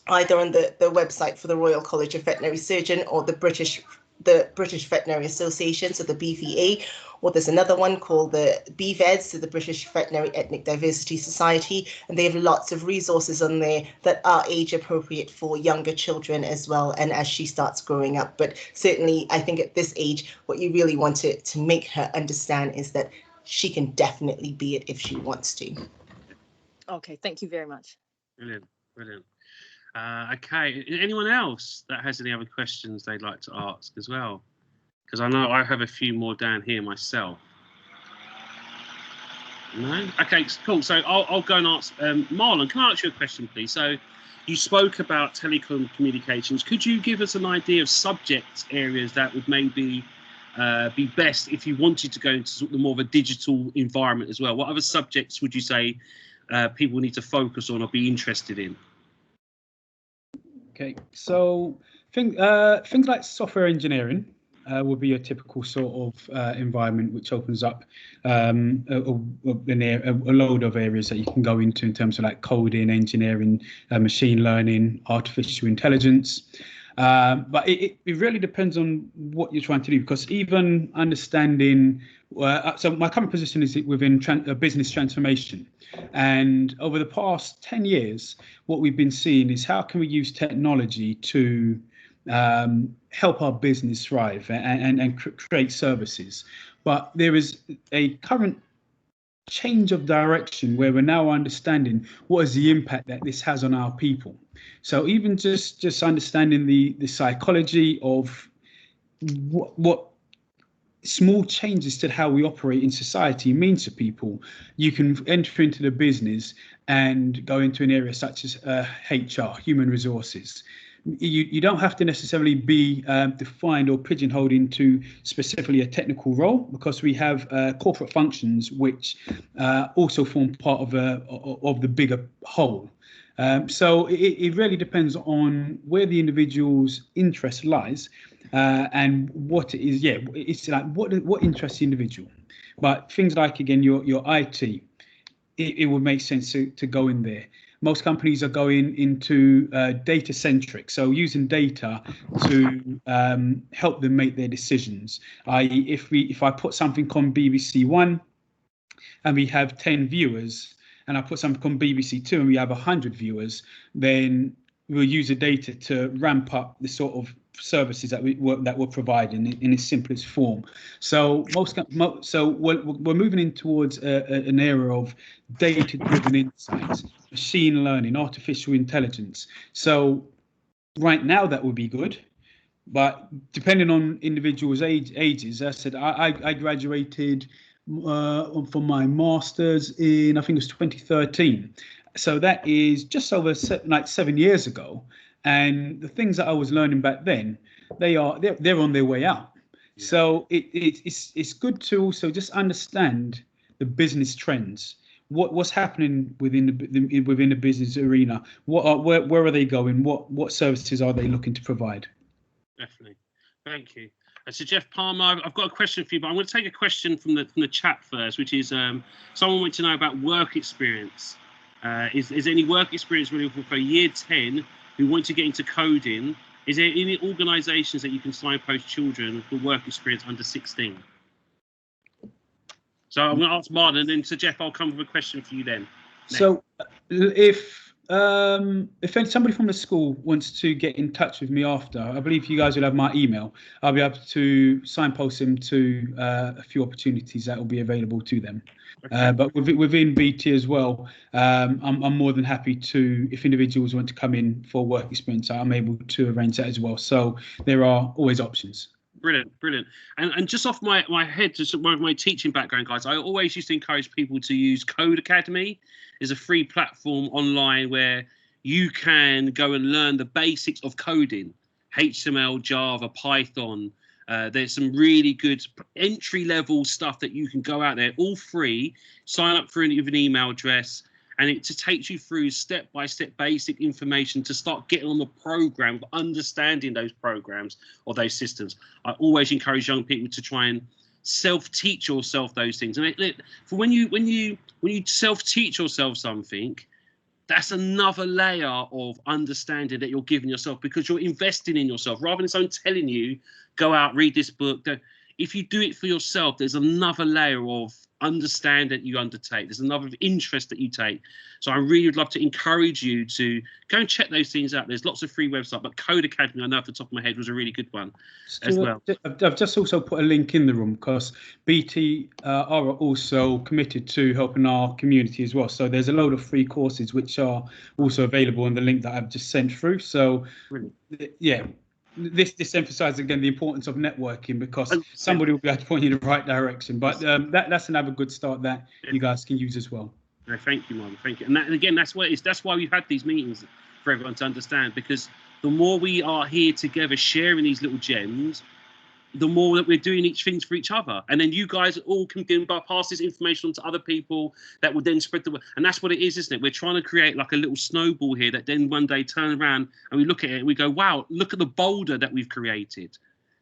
either on the website for the Royal College of Veterinary Surgeon or the British Veterinary Association, so the BVA, or there's another one called the BVED, so the British Veterinary Ethnic Diversity Society, and they have lots of resources on there that are age appropriate for younger children as well, and as she starts growing up. But certainly, I think at this age, what you really want to make her understand is that she can definitely be it if she wants to. Okay, thank you very much. Brilliant, brilliant. Okay, anyone else that has any other questions they'd like to ask as well? Because I know I have a few more down here myself. No? Okay, cool. So I'll go and ask Marlon, can I ask you a question, please? So you spoke about telecom communications. Could you give us an idea of subject areas that would maybe be best if you wanted to go into sort of more of a digital environment as well? What other subjects would you say people need to focus on or be interested in? Okay, so things like software engineering would be a typical sort of environment which opens up a load of areas that you can go into in terms of like coding, engineering, machine learning, artificial intelligence. But it really depends on what you're trying to do, because even understanding, so my current position is within business transformation. And over the past 10 years, what we've been seeing is how can we use technology to help our business thrive and create services. But there is a current change of direction where we're now understanding what is the impact that this has on our people. So even just understanding the psychology of what small changes to how we operate in society means to people. You can enter into the business and go into an area such as HR, human resources. you don't have to necessarily be defined or pigeonholed into specifically a technical role, because we have corporate functions which also form part of the bigger whole. So it really depends on where the individual's interest lies, and what it is. Yeah, it's like what interests the individual. But things like, again, your IT, it would make sense to go in there. Most companies are going into data centric, so using data to help them make their decisions. I.e., if I put something on BBC One and we have 10 viewers, and I put something on BBC Two and we have 100 viewers, then we'll use the data to ramp up the sort of services that we're providing in its simplest form. So we're moving in towards an era of data-driven insights, machine learning, artificial intelligence. So right now that would be good, but depending on individuals' ages, as I said, I graduated for my master's in, I think it was 2013. So that is just over 7 years ago. And the things that I was learning back then, they're on their way out. Yeah. So it's good to also just understand the business trends. What's happening within the business arena? Where are they going? What services are they looking to provide? Definitely, thank you. So Geoff Palmer, I've got a question for you, but I'm going to take a question from the chat first, which is someone wants to know about work experience. Is there any work experience really for year 10 who want to get into coding? Is there any organisations that you can signpost children for work experience under 16? So I'm going to ask Marlon, and then to Geoff, I'll come with a question for you then. Next. So if somebody from the school wants to get in touch with me after, I believe you guys will have my email. I'll be able to signpost them to a few opportunities that will be available to them. Okay. But within BT as well, I'm more than happy to, if individuals want to come in for work experience, I'm able to arrange that as well. So there are always options. Brilliant. And just off my head, just my teaching background, guys, I always used to encourage people to use Code Academy. It's a free platform online where you can go and learn the basics of coding, HTML, Java, Python. There's some really good entry-level stuff that you can go out there, all free. Sign up with an email address, and it just takes you through step-by-step basic information to start getting on the program, understanding those programs or those systems. I always encourage young people to try and self-teach yourself those things. And for when you self-teach yourself something, that's another layer of understanding that you're giving yourself, because you're investing in yourself rather than someone telling you, go out, read this book. If you do it for yourself, there's another layer of understand that you undertake. There's another interest that you take. So I really would love to encourage you to go and check those things out. There's lots of free websites, but Code Academy, I know off the top of my head, was a really good one. Stuart, as well. I've just also put a link in the room because BT are also committed to helping our community as well. So there's a load of free courses which are also available on the link that I've just sent through. So brilliant. Yeah. This emphasises again the importance of networking, because somebody will be able to point you in the right direction. But that's another good start that you guys can use as well. No, thank you, Marlon. Thank you. And again, that's what it is. That's why we've had these meetings for everyone to understand, because the more we are here together sharing these little gems, the more that we're doing things for each other. And then you guys all can pass this information on to other people that will then spread the word. And that's what it is, isn't it? We're trying to create like a little snowball here that then one day turn around and we look at it and we go, wow, look at the boulder that we've created.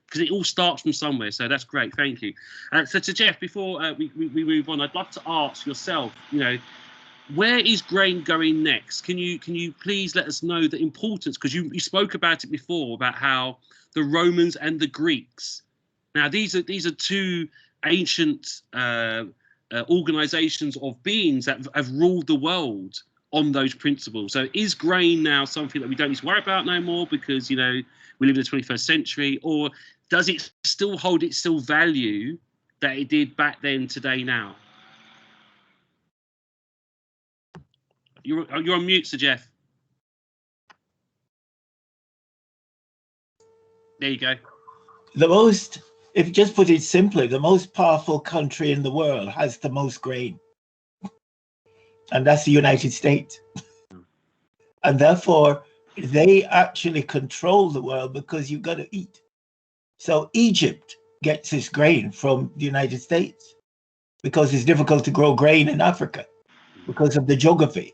Because it all starts from somewhere. So that's great. Thank you. So to Geoff, before we move on, I'd love to ask yourself, where is Grain going next? Can you please let us know the importance? Because you spoke about it before, about how the Romans and the Greeks. Now, these are two ancient organizations of beings that have ruled the world on those principles. So is grain now something that we don't need to worry about no more because, we live in the 21st century? Or does it still hold its value that it did back then, today, now? You're on mute, Sir Geoff. There you go. If you just put it simply, the most powerful country in the world has the most grain. And that's the United States. And therefore, they actually control the world because you got to eat. So Egypt gets its grain from the United States because it's difficult to grow grain in Africa because of the geography.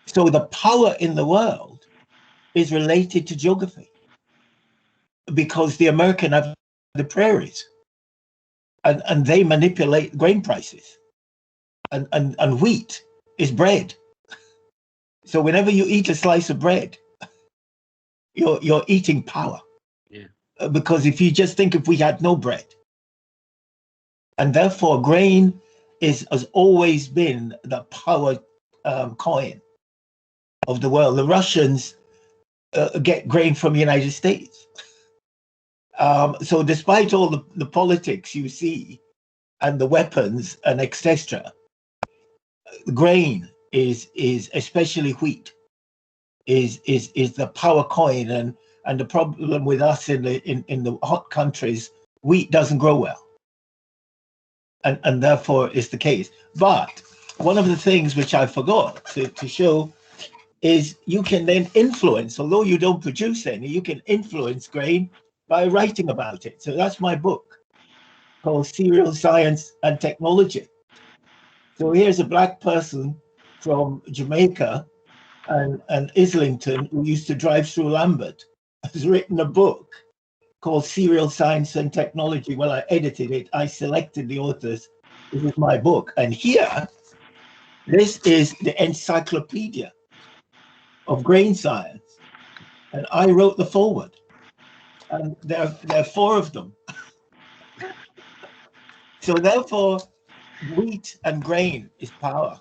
So the power in the world is related to geography because the American have the prairies and they manipulate grain prices and wheat is bread. So whenever you eat a slice of bread, you're eating power. Yeah. Because if you just think if we had no bread, and therefore grain has always been the power coin of the world. The Russians get grain from the United States. So despite all the politics you see and the weapons and etc., grain is especially wheat is the power coin, and the problem with us in the hot countries, wheat doesn't grow well, and therefore is the case. But one of the things which I forgot to show is you can then influence, although you don't produce any, you can influence grain by writing about it. So that's my book called Cereal Science and Technology. So here's a black person from Jamaica and Islington who used to drive through Lambeth, has written a book called Cereal Science and Technology. Well, I edited it. I selected the authors. This is my book. And here, this is the encyclopedia of grain science. And I wrote the foreword. And there are 4 of them. So therefore, wheat and grain is power.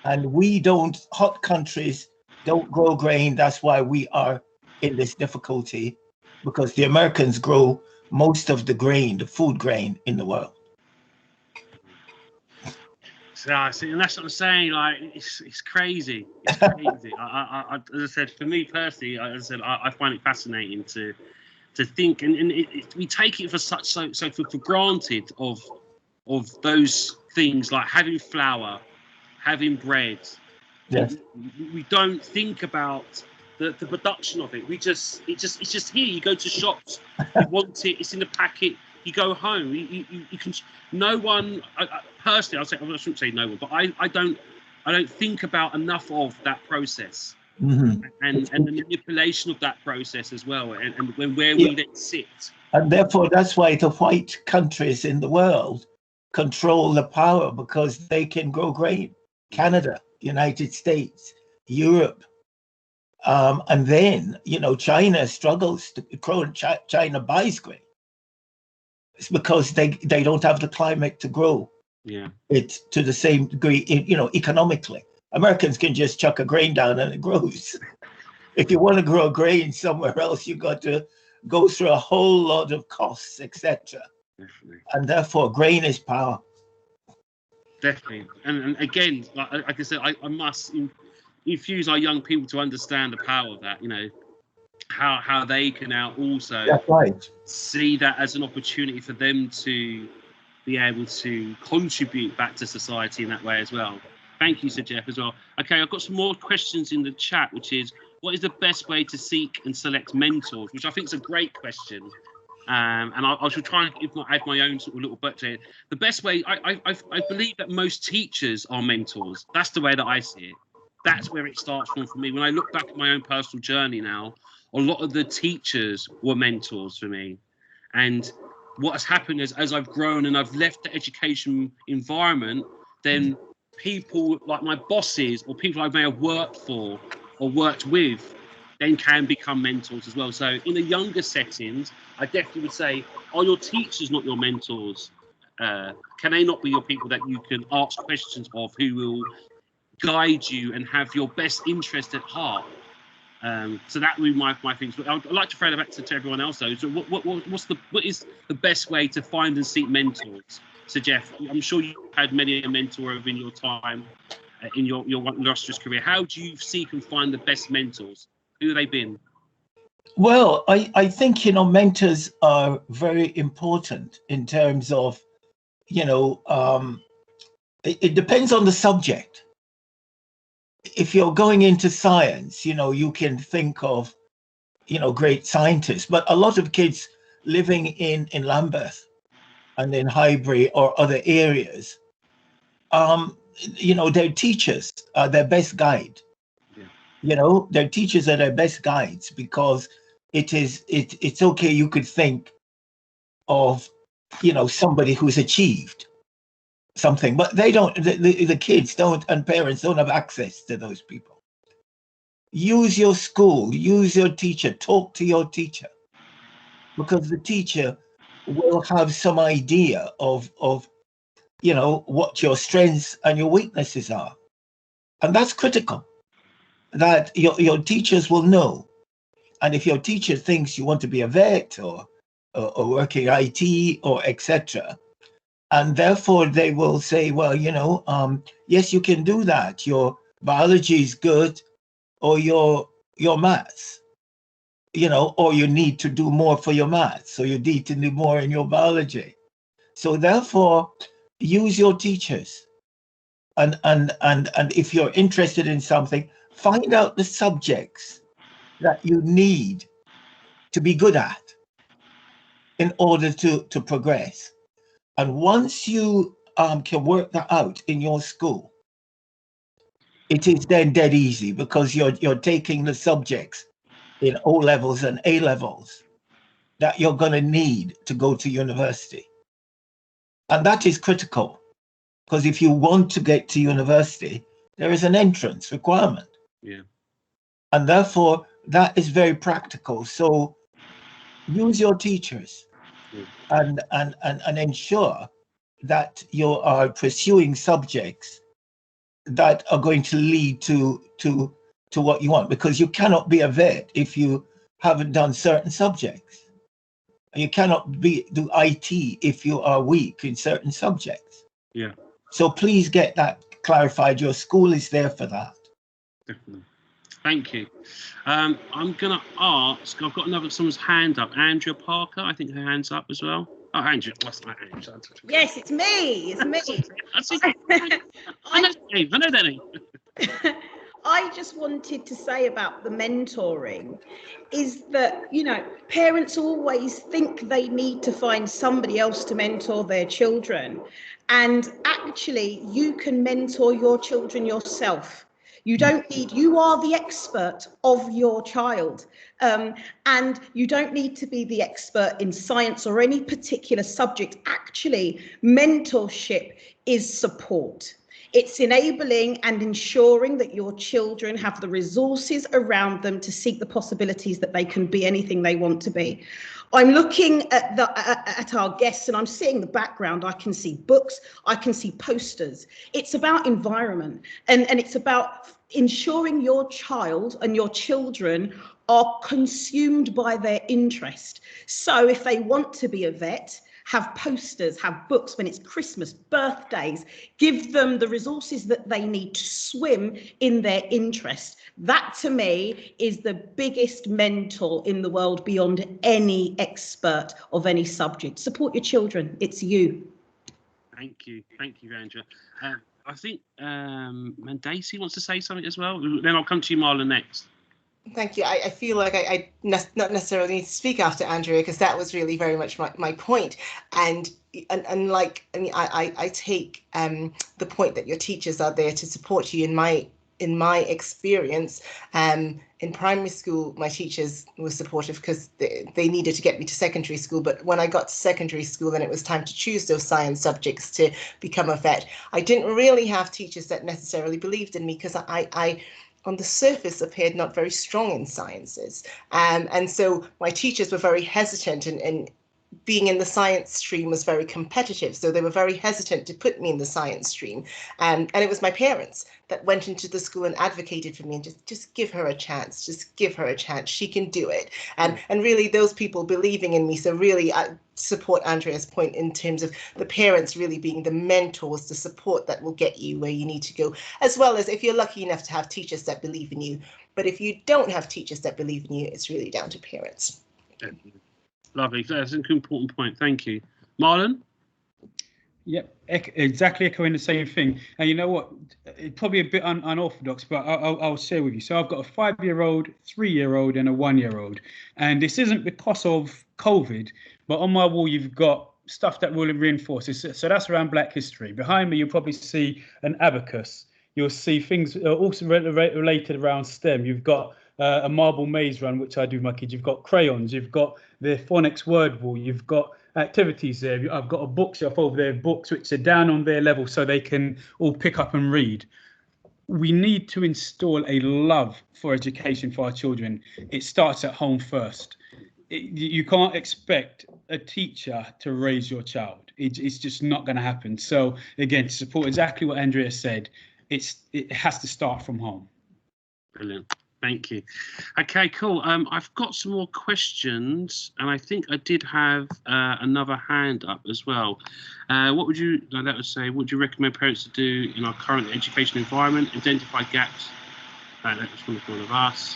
And we don't, hot countries don't grow grain. That's why we are in this difficulty, because the Americans grow most of the grain, the food grain in the world. So I see, and that's what I'm saying. Like, it's crazy. It's crazy. I as I said, for me personally, as I said, I find it fascinating to think, and we take it for for granted of those things like having flour, having bread. Yes. We don't think about the production of it. It's just here. You go to shops, you want it, it's in the packet. You go home. You can. No one. Personally, I shouldn't say no one, but I don't think about enough of that process, Mm-hmm. and the manipulation of that process as well, and where we then sit. And therefore, that's why the white countries in the world control the power, because they can grow grain. Canada, United States, Europe, and then China struggles to grow. China buys grain. It's because they don't have the climate to grow it to the same degree, economically. Americans can just chuck a grain down and it grows. If you want to grow grain somewhere else, you got to go through a whole lot of costs, etc. And therefore, grain is power. Definitely. And again, like I said, I must infuse our young people to understand the power of that, how they can now also see that as an opportunity for them to be able to contribute back to society in that way as well. Thank you, Sir Geoff, as well. Okay, I've got some more questions in the chat, which is, what is the best way to seek and select mentors? Which I think is a great question. And I shall try and add my own sort of little bit to it. The best way, I believe that most teachers are mentors. That's the way that I see it. That's where it starts from for me. When I look back at my own personal journey now, a lot of the teachers were mentors for me. And what has happened is, as I've grown and I've left the education environment, then people like my bosses or people I may have worked for or worked with then can become mentors as well. So in the younger settings, I definitely would say, are your teachers not your mentors? Can they not be your people that you can ask questions of, who will guide you and have your best interest at heart? So that would be my things. But I'd like to throw that back to everyone else though. So what is the best way to find and seek mentors? So Geoff, I'm sure you've had many a mentor over in your time, in your illustrious career. How do you seek and find the best mentors? Who have they been? Well, I think, mentors are very important in terms of, it depends on the subject. if you're going into science, you know, you can think of, you know, great scientists, but a lot of kids living in Lambeth and in Highbury or other areas, you know, their teachers are their best guide. Yeah. You know, their teachers are their best guides, because it's okay, you could think of, you know, somebody who's achieved something, but they don't, the kids don't, and parents don't have access to those people. Use your school, use your teacher, talk to your teacher, because the teacher will have some idea of you know, what your strengths and your weaknesses are. And that's critical, that your teachers will know. And if your teacher thinks you want to be a vet or working IT or etc., and therefore they will say, well, you know, yes, you can do that. Your biology is good, or your maths, you know, or you need to do more for your maths, so you need to do more in your biology. So therefore, use your teachers. And if you're interested in something, find out the subjects that you need to be good at in order to progress. And once you can work that out in your school, it is then dead easy, because you're taking the subjects in O levels and A levels that you're going to need to go to university. And that is critical, because if you want to get to university, there is an entrance requirement. Yeah. And therefore, that is very practical. So use your teachers, and ensure that you are pursuing subjects that are going to lead to what you want, because you cannot be a vet if you haven't done certain subjects. You cannot do IT if you are weak in certain subjects. Yeah. So please get that clarified. Your school is there for that. Definitely. Thank you. I'm going to ask, I've got someone's hand up. Andrea Parker, I think her hand's up as well. Oh, Andrea, what's that, Andrea? Yes, it's me. It's me. I know that name. I just wanted to say about the mentoring is that, you know, parents always think they need to find somebody else to mentor their children. And actually, you can mentor your children yourself. You don't need, you are the expert of your child. And you don't need to be the expert in science or any particular subject. Actually, mentorship is support. It's enabling and ensuring that your children have the resources around them to seek the possibilities that they can be anything they want to be. I'm looking at our guests and I'm seeing the background. I can see books, I can see posters. It's about environment, and it's about ensuring your child and your children are consumed by their interest. So if they want to be a vet, have posters, have books when it's Christmas, birthdays, give them the resources that they need to swim in their interest. That to me is the biggest mentor in the world beyond any expert of any subject. Support your children, it's you. Thank you, Andrea. I think Mandisa wants to say something as well. Then I'll come to you, Marlon, next. Thank you. I feel like I not necessarily need to speak after Andrea, because that was really very much my point. And like, I mean, I take the point that your teachers are there to support you. In my experience, in primary school, my teachers were supportive because they needed to get me to secondary school. But when I got to secondary school, then it was time to choose those science subjects to become a vet. I didn't really have teachers that necessarily believed in me, because I on the surface appeared not very strong in sciences. And so my teachers were very hesitant, and being in the science stream was very competitive. So they were very hesitant to put me in the science stream. And it was my parents that went into the school and advocated for me, and just give her a chance, just give her a chance, she can do it. And really those people believing in me. So really I support Andrea's point in terms of the parents really being the mentors, the support that will get you where you need to go, as well as if you're lucky enough to have teachers that believe in you. But if you don't have teachers that believe in you, it's really down to parents. Lovely. That's an important point. Thank you. Marlon? Yep, exactly echoing the same thing. And you know what? It's probably a bit unorthodox, but I'll share with you. So I've got a 5-year-old, 3-year-old, and a 1-year-old. And this isn't because of COVID, but on my wall, you've got stuff that will reinforce it. So that's around Black history. Behind me, you'll probably see an abacus. You'll see things also related around STEM. You've got a marble maze run, which I do with my kids. You've got crayons. You've got the phonics word wall. You've got activities there. I've got a bookshelf over there, books which are down on their level so they can all pick up and read. We need to install a love for education for our children. It starts at home first. You can't expect a teacher to raise your child. It's just not going to happen. So again, to support exactly what Andrea said, it has to start from home. Brilliant. Thank you. Okay, cool. I've got some more questions, and I think I did have another hand up as well. What would you recommend parents to do in our current education environment? Identify gaps. That's from one of us.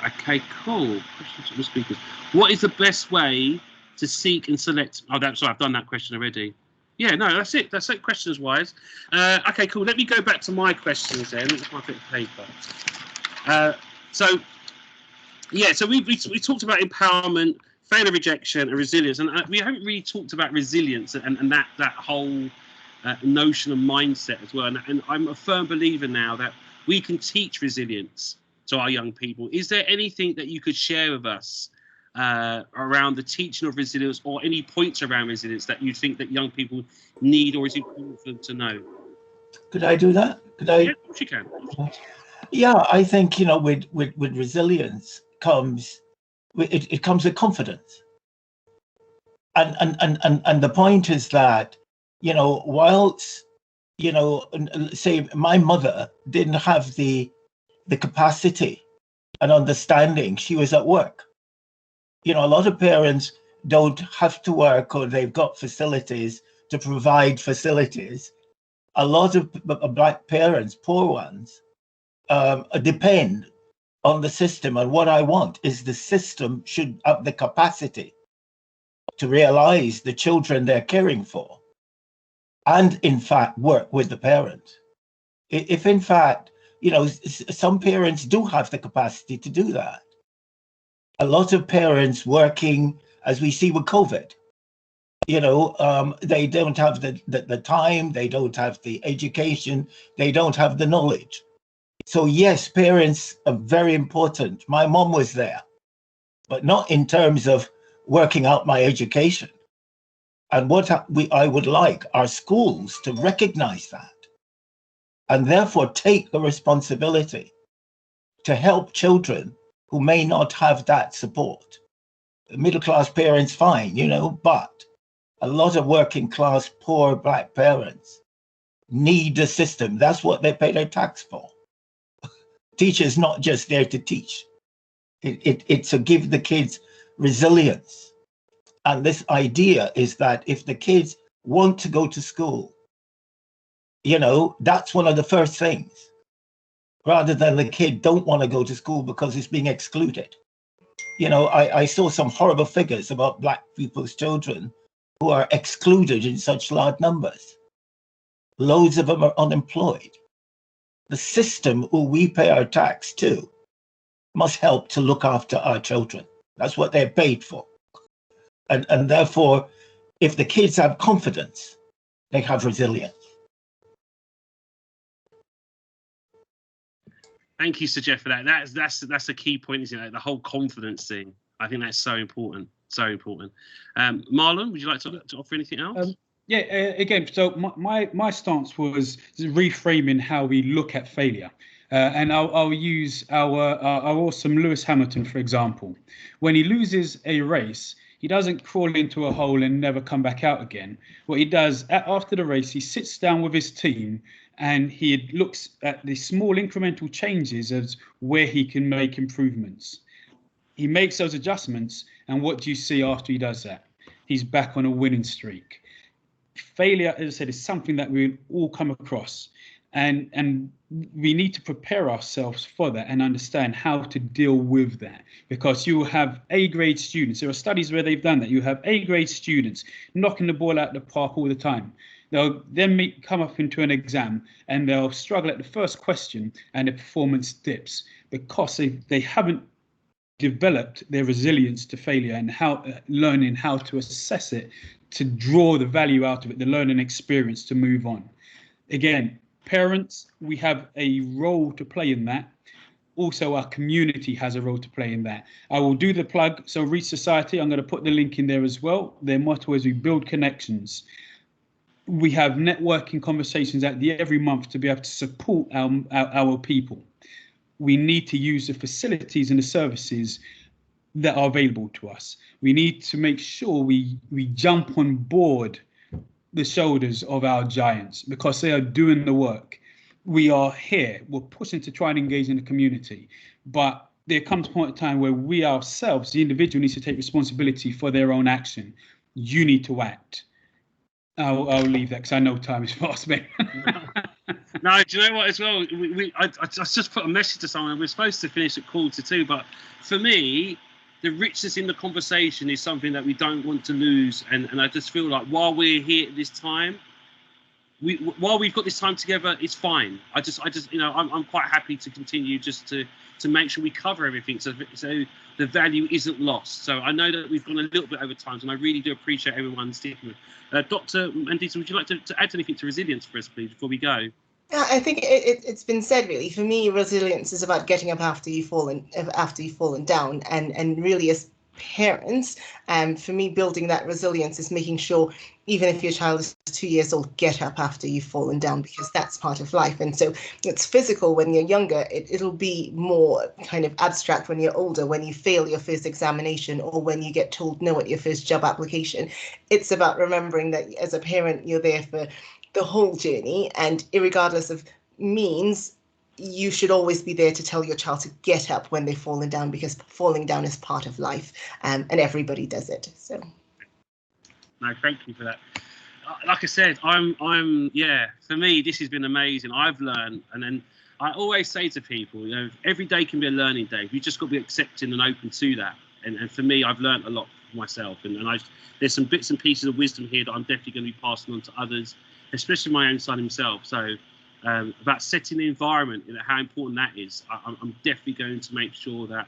Okay, cool. Questions from the speakers. What is the best way to seek and select? Oh, sorry, I've done that question already. Yeah, no, that's it. That's it, questions wise. Okay, cool. Let me go back to my questions then. That's my bit of paper. So we talked about empowerment, failure, rejection, and resilience, and we haven't really talked about resilience and that whole notion of mindset as well. And I'm a firm believer now that we can teach resilience to our young people. Is there anything that you could share with us around the teaching of resilience, or any points around resilience that you think that young people need or is important for them to know? Could I do that? Could I? Yeah, of course you can. Yeah, I think, with resilience comes it comes with confidence. And the point is that, whilst, say my mother didn't have the capacity and understanding, she was at work. A lot of parents don't have to work, or they've got facilities to provide facilities. A lot of Black parents, poor ones, depend on the system. And what I want is the system should have the capacity to realize the children they're caring for, and in fact work with the parent. If in fact, some parents do have the capacity to do that. A lot of parents working, as we see with COVID, they don't have the time, they don't have the education, they don't have the knowledge. So yes, parents are very important. My mom was there, but not in terms of working out my education. And what I would like our schools to recognize that, and therefore take the responsibility to help children who may not have that support. Middle-class parents, fine, but a lot of working class, poor Black parents need the system. That's what they pay their tax for. Teachers not just there to teach. It's to give the kids resilience. And this idea is that if the kids want to go to school, that's one of the first things, rather than the kid don't want to go to school because it's being excluded. I saw some horrible figures about Black people's children who are excluded in such large numbers. Loads of them are unemployed. The system who we pay our tax to must help to look after our children. That's what they're paid for. And therefore, if the kids have confidence, they have resilience. Thank you, Sir Geoff, for that. That's a key point, isn't it? The whole confidence thing. I think that's so important. So important. Marlon, would you like to offer anything else? Again, so my stance was reframing how we look at failure. And I'll use our awesome Lewis Hamilton, for example. When he loses a race, he doesn't crawl into a hole and never come back out again. What he does after the race, he sits down with his team and he looks at the small incremental changes as where he can make improvements. He makes those adjustments, and what do you see after he does that? He's back on a winning streak. Failure, as I said, is something that we all come across. And we need to prepare ourselves for that and understand how to deal with that, because you will have A-grade students. There are studies where they've done that. You have A-grade students knocking the ball out of the park all the time. They'll then come up into an exam and they'll struggle at the first question and their performance dips because they haven't developed their resilience to failure and learning how to assess it, to draw the value out of it, the learning experience to move on. Again, parents, we have a role to play in that. Also, our community has a role to play in that. I will do the plug. So Reach Society, I'm going to put the link in there as well. Their motto is we build connections. We have networking conversations every month to be able to support our people. We need to use the facilities and the services that are available to us. We need to make sure we jump on board the shoulders of our giants because they are doing the work. We are here, we're pushing to try and engage in the community, but there comes a point in time where we ourselves, the individual, needs to take responsibility for their own action. You need to act. I'll leave that because I know time is fast, man. No, do you know what as well? I just put a message to someone. We're supposed to finish at 1:45, but for me, the richness in the conversation is something that we don't want to lose. And I just feel like while we're here at this time, while we've got this time together, it's fine. I just I'm quite happy to continue just to make sure we cover everything so the value isn't lost. So I know that we've gone a little bit over time, and I really do appreciate everyone sticking with. Dr. Mandisa, would you like to add anything to resilience for us, please, before we go? Yeah, I think it's been said, really. For me, resilience is about getting up after you've fallen down, and really as parents, for me, building that resilience is making sure, even if your child is 2 years old, get up after you've fallen down, because that's part of life. And so it's physical when you're younger. It'll be more kind of abstract when you're older, when you fail your first examination or when you get told no at your first job application. It's about remembering that as a parent, you're there for the whole journey, and irregardless of means, you should always be there to tell your child to get up when they've fallen down, because falling down is part of life, and everybody does it. So, no, thank you for that. Like I said, for me, this has been amazing. I've learned, and then I always say to people, every day can be a learning day. You just got to be accepting and open to that. And for me, I've learned a lot for myself, and there's some bits and pieces of wisdom here that I'm definitely going to be passing on to others, especially my own son himself. So about setting the environment, how important that is. I'm definitely going to make sure that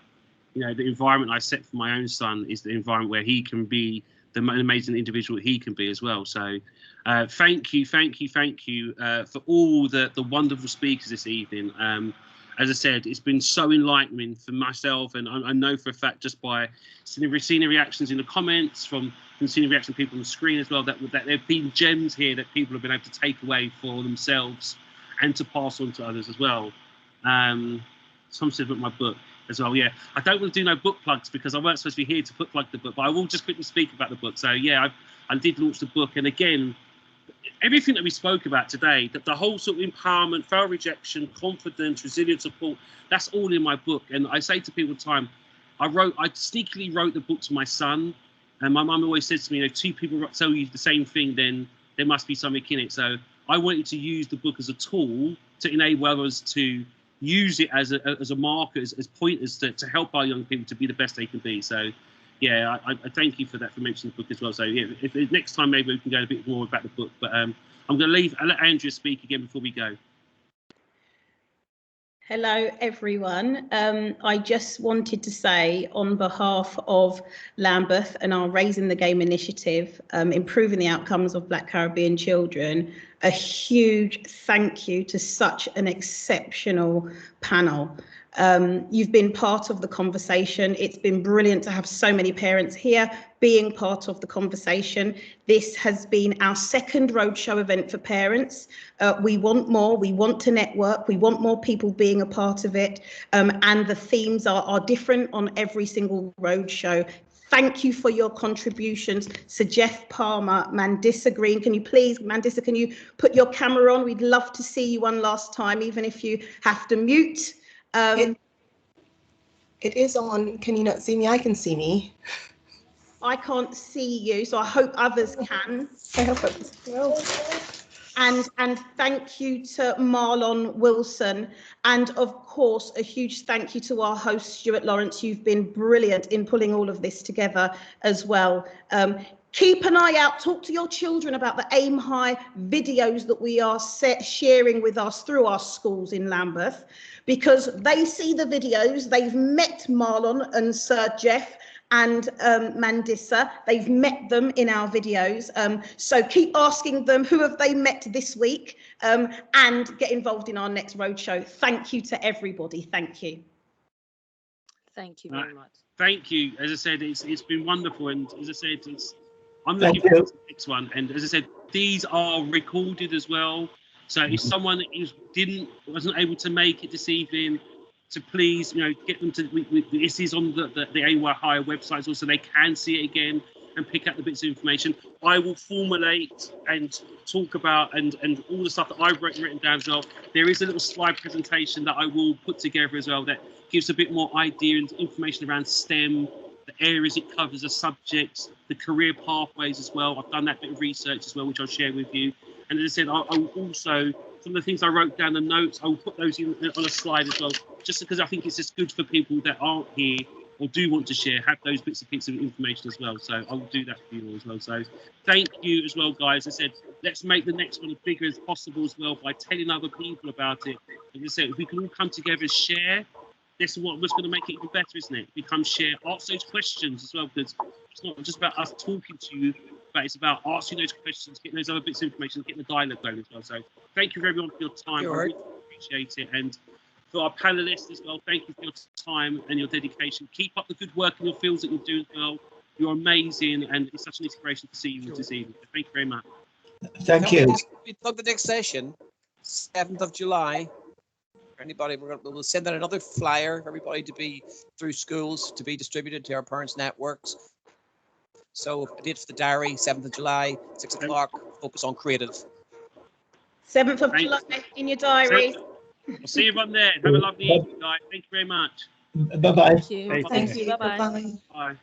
the environment I set for my own son is the environment where he can be the amazing individual he can be as well. So thank you for all the wonderful speakers this evening. As I said, it's been so enlightening for myself, and I know for a fact, just by seeing the reactions in the comments, from seeing the reaction of people on the screen as well, that there have been gems here that people have been able to take away for themselves and to pass on to others as well. Some said about my book as well. Yeah, I don't want to do no book plugs because I weren't supposed to be here to plug the book, but I will just quickly speak about the book. So yeah, I did launch the book, and again, everything that we spoke about today, that the whole sort of empowerment, fail rejection, confidence, resilience, support, that's all in my book. And I say to people all the time, I sneakily wrote the book to my son, and my mum always says to me, two people tell you the same thing, then there must be something in it. So I wanted to use the book as a tool to enable others to use it as a marker, as pointers to help our young people to be the best they can be. So yeah, I thank you for that, for mentioning the book as well. So yeah, if next time maybe we can go a bit more about the book, but I'm going to let Andrea speak again before we go. Hello, everyone. I just wanted to say, on behalf of Lambeth and our Raising the Game initiative, improving the outcomes of Black Caribbean children, a huge thank you to such an exceptional panel. You've been part of the conversation. It's been brilliant to have so many parents here being part of the conversation. This has been our second Roadshow event for parents. We want more, we want to network, we want more people being a part of it. And the themes are different on every single Roadshow. Thank you for your contributions. Sir Geoff Palmer, Mandisa Green, Mandisa, can you put your camera on? We'd love to see you one last time, even if you have to mute. It is on. Can you not see me? I can see me. I can't see you, so I hope others can. I hope others will. And thank you to Marlon Wilson, and of course a huge thank you to our host Stuart Lawrence. You've been brilliant in pulling all of this together as well. Keep an eye out, talk to your children about the Aim High videos that we are sharing with us through our schools in Lambeth, because they see the videos, they've met Marlon and Sir Geoff and Mandisa. They've met them in our videos. So keep asking them, who have they met this week? And get involved in our next roadshow. Thank you to everybody. Thank you. Thank you very much. Thank you. As I said, it's been wonderful. And as I said, I'm looking forward to the next one. And as I said, these are recorded as well. So if someone wasn't able to make it this evening, to please, get them to. This is on the AY Higher website, so they can see it again and pick up the bits of information. I will formulate and talk about and all the stuff that I've written down as well. There is a little slide presentation that I will put together as well that gives a bit more idea and information around STEM, the areas it covers, the subjects, the career pathways as well. I've done that bit of research as well, which I'll share with you. And as I said, I will also, some of the things I wrote down, the notes, I will put those in on a slide as well, just because I think it's just good for people that aren't here or do want to share, have those bits and pieces of information as well. So I will do that for you all as well. So thank you as well, guys. As I said, let's make the next one as bigger as possible as well by telling other people about it. As I said, if we can all come together and share, this is what's going to make it even better, isn't it? Become share, ask those questions as well, because it's not just about us talking to you, but it's about asking those questions, getting those other bits of information, getting the dialogue going as well. So thank you everyone for your time. I really appreciate it. And for our panelists as well, thank you for your time and your dedication. Keep up the good work in your fields that you do as well. You're amazing, and it's such an inspiration to see you this evening. So thank you very much. Thank you. We plug the next session, 7th of July. For anybody, we'll send out another flyer for everybody to be through schools to be distributed to our parents' networks. So a date for the diary, 7th of July, 6 o'clock, focus on creative. 7th of July in your diary. I'll see you on there. Have a lovely evening, guys. Thank you very much. Bye-bye. Thank you. Bye-bye. Bye.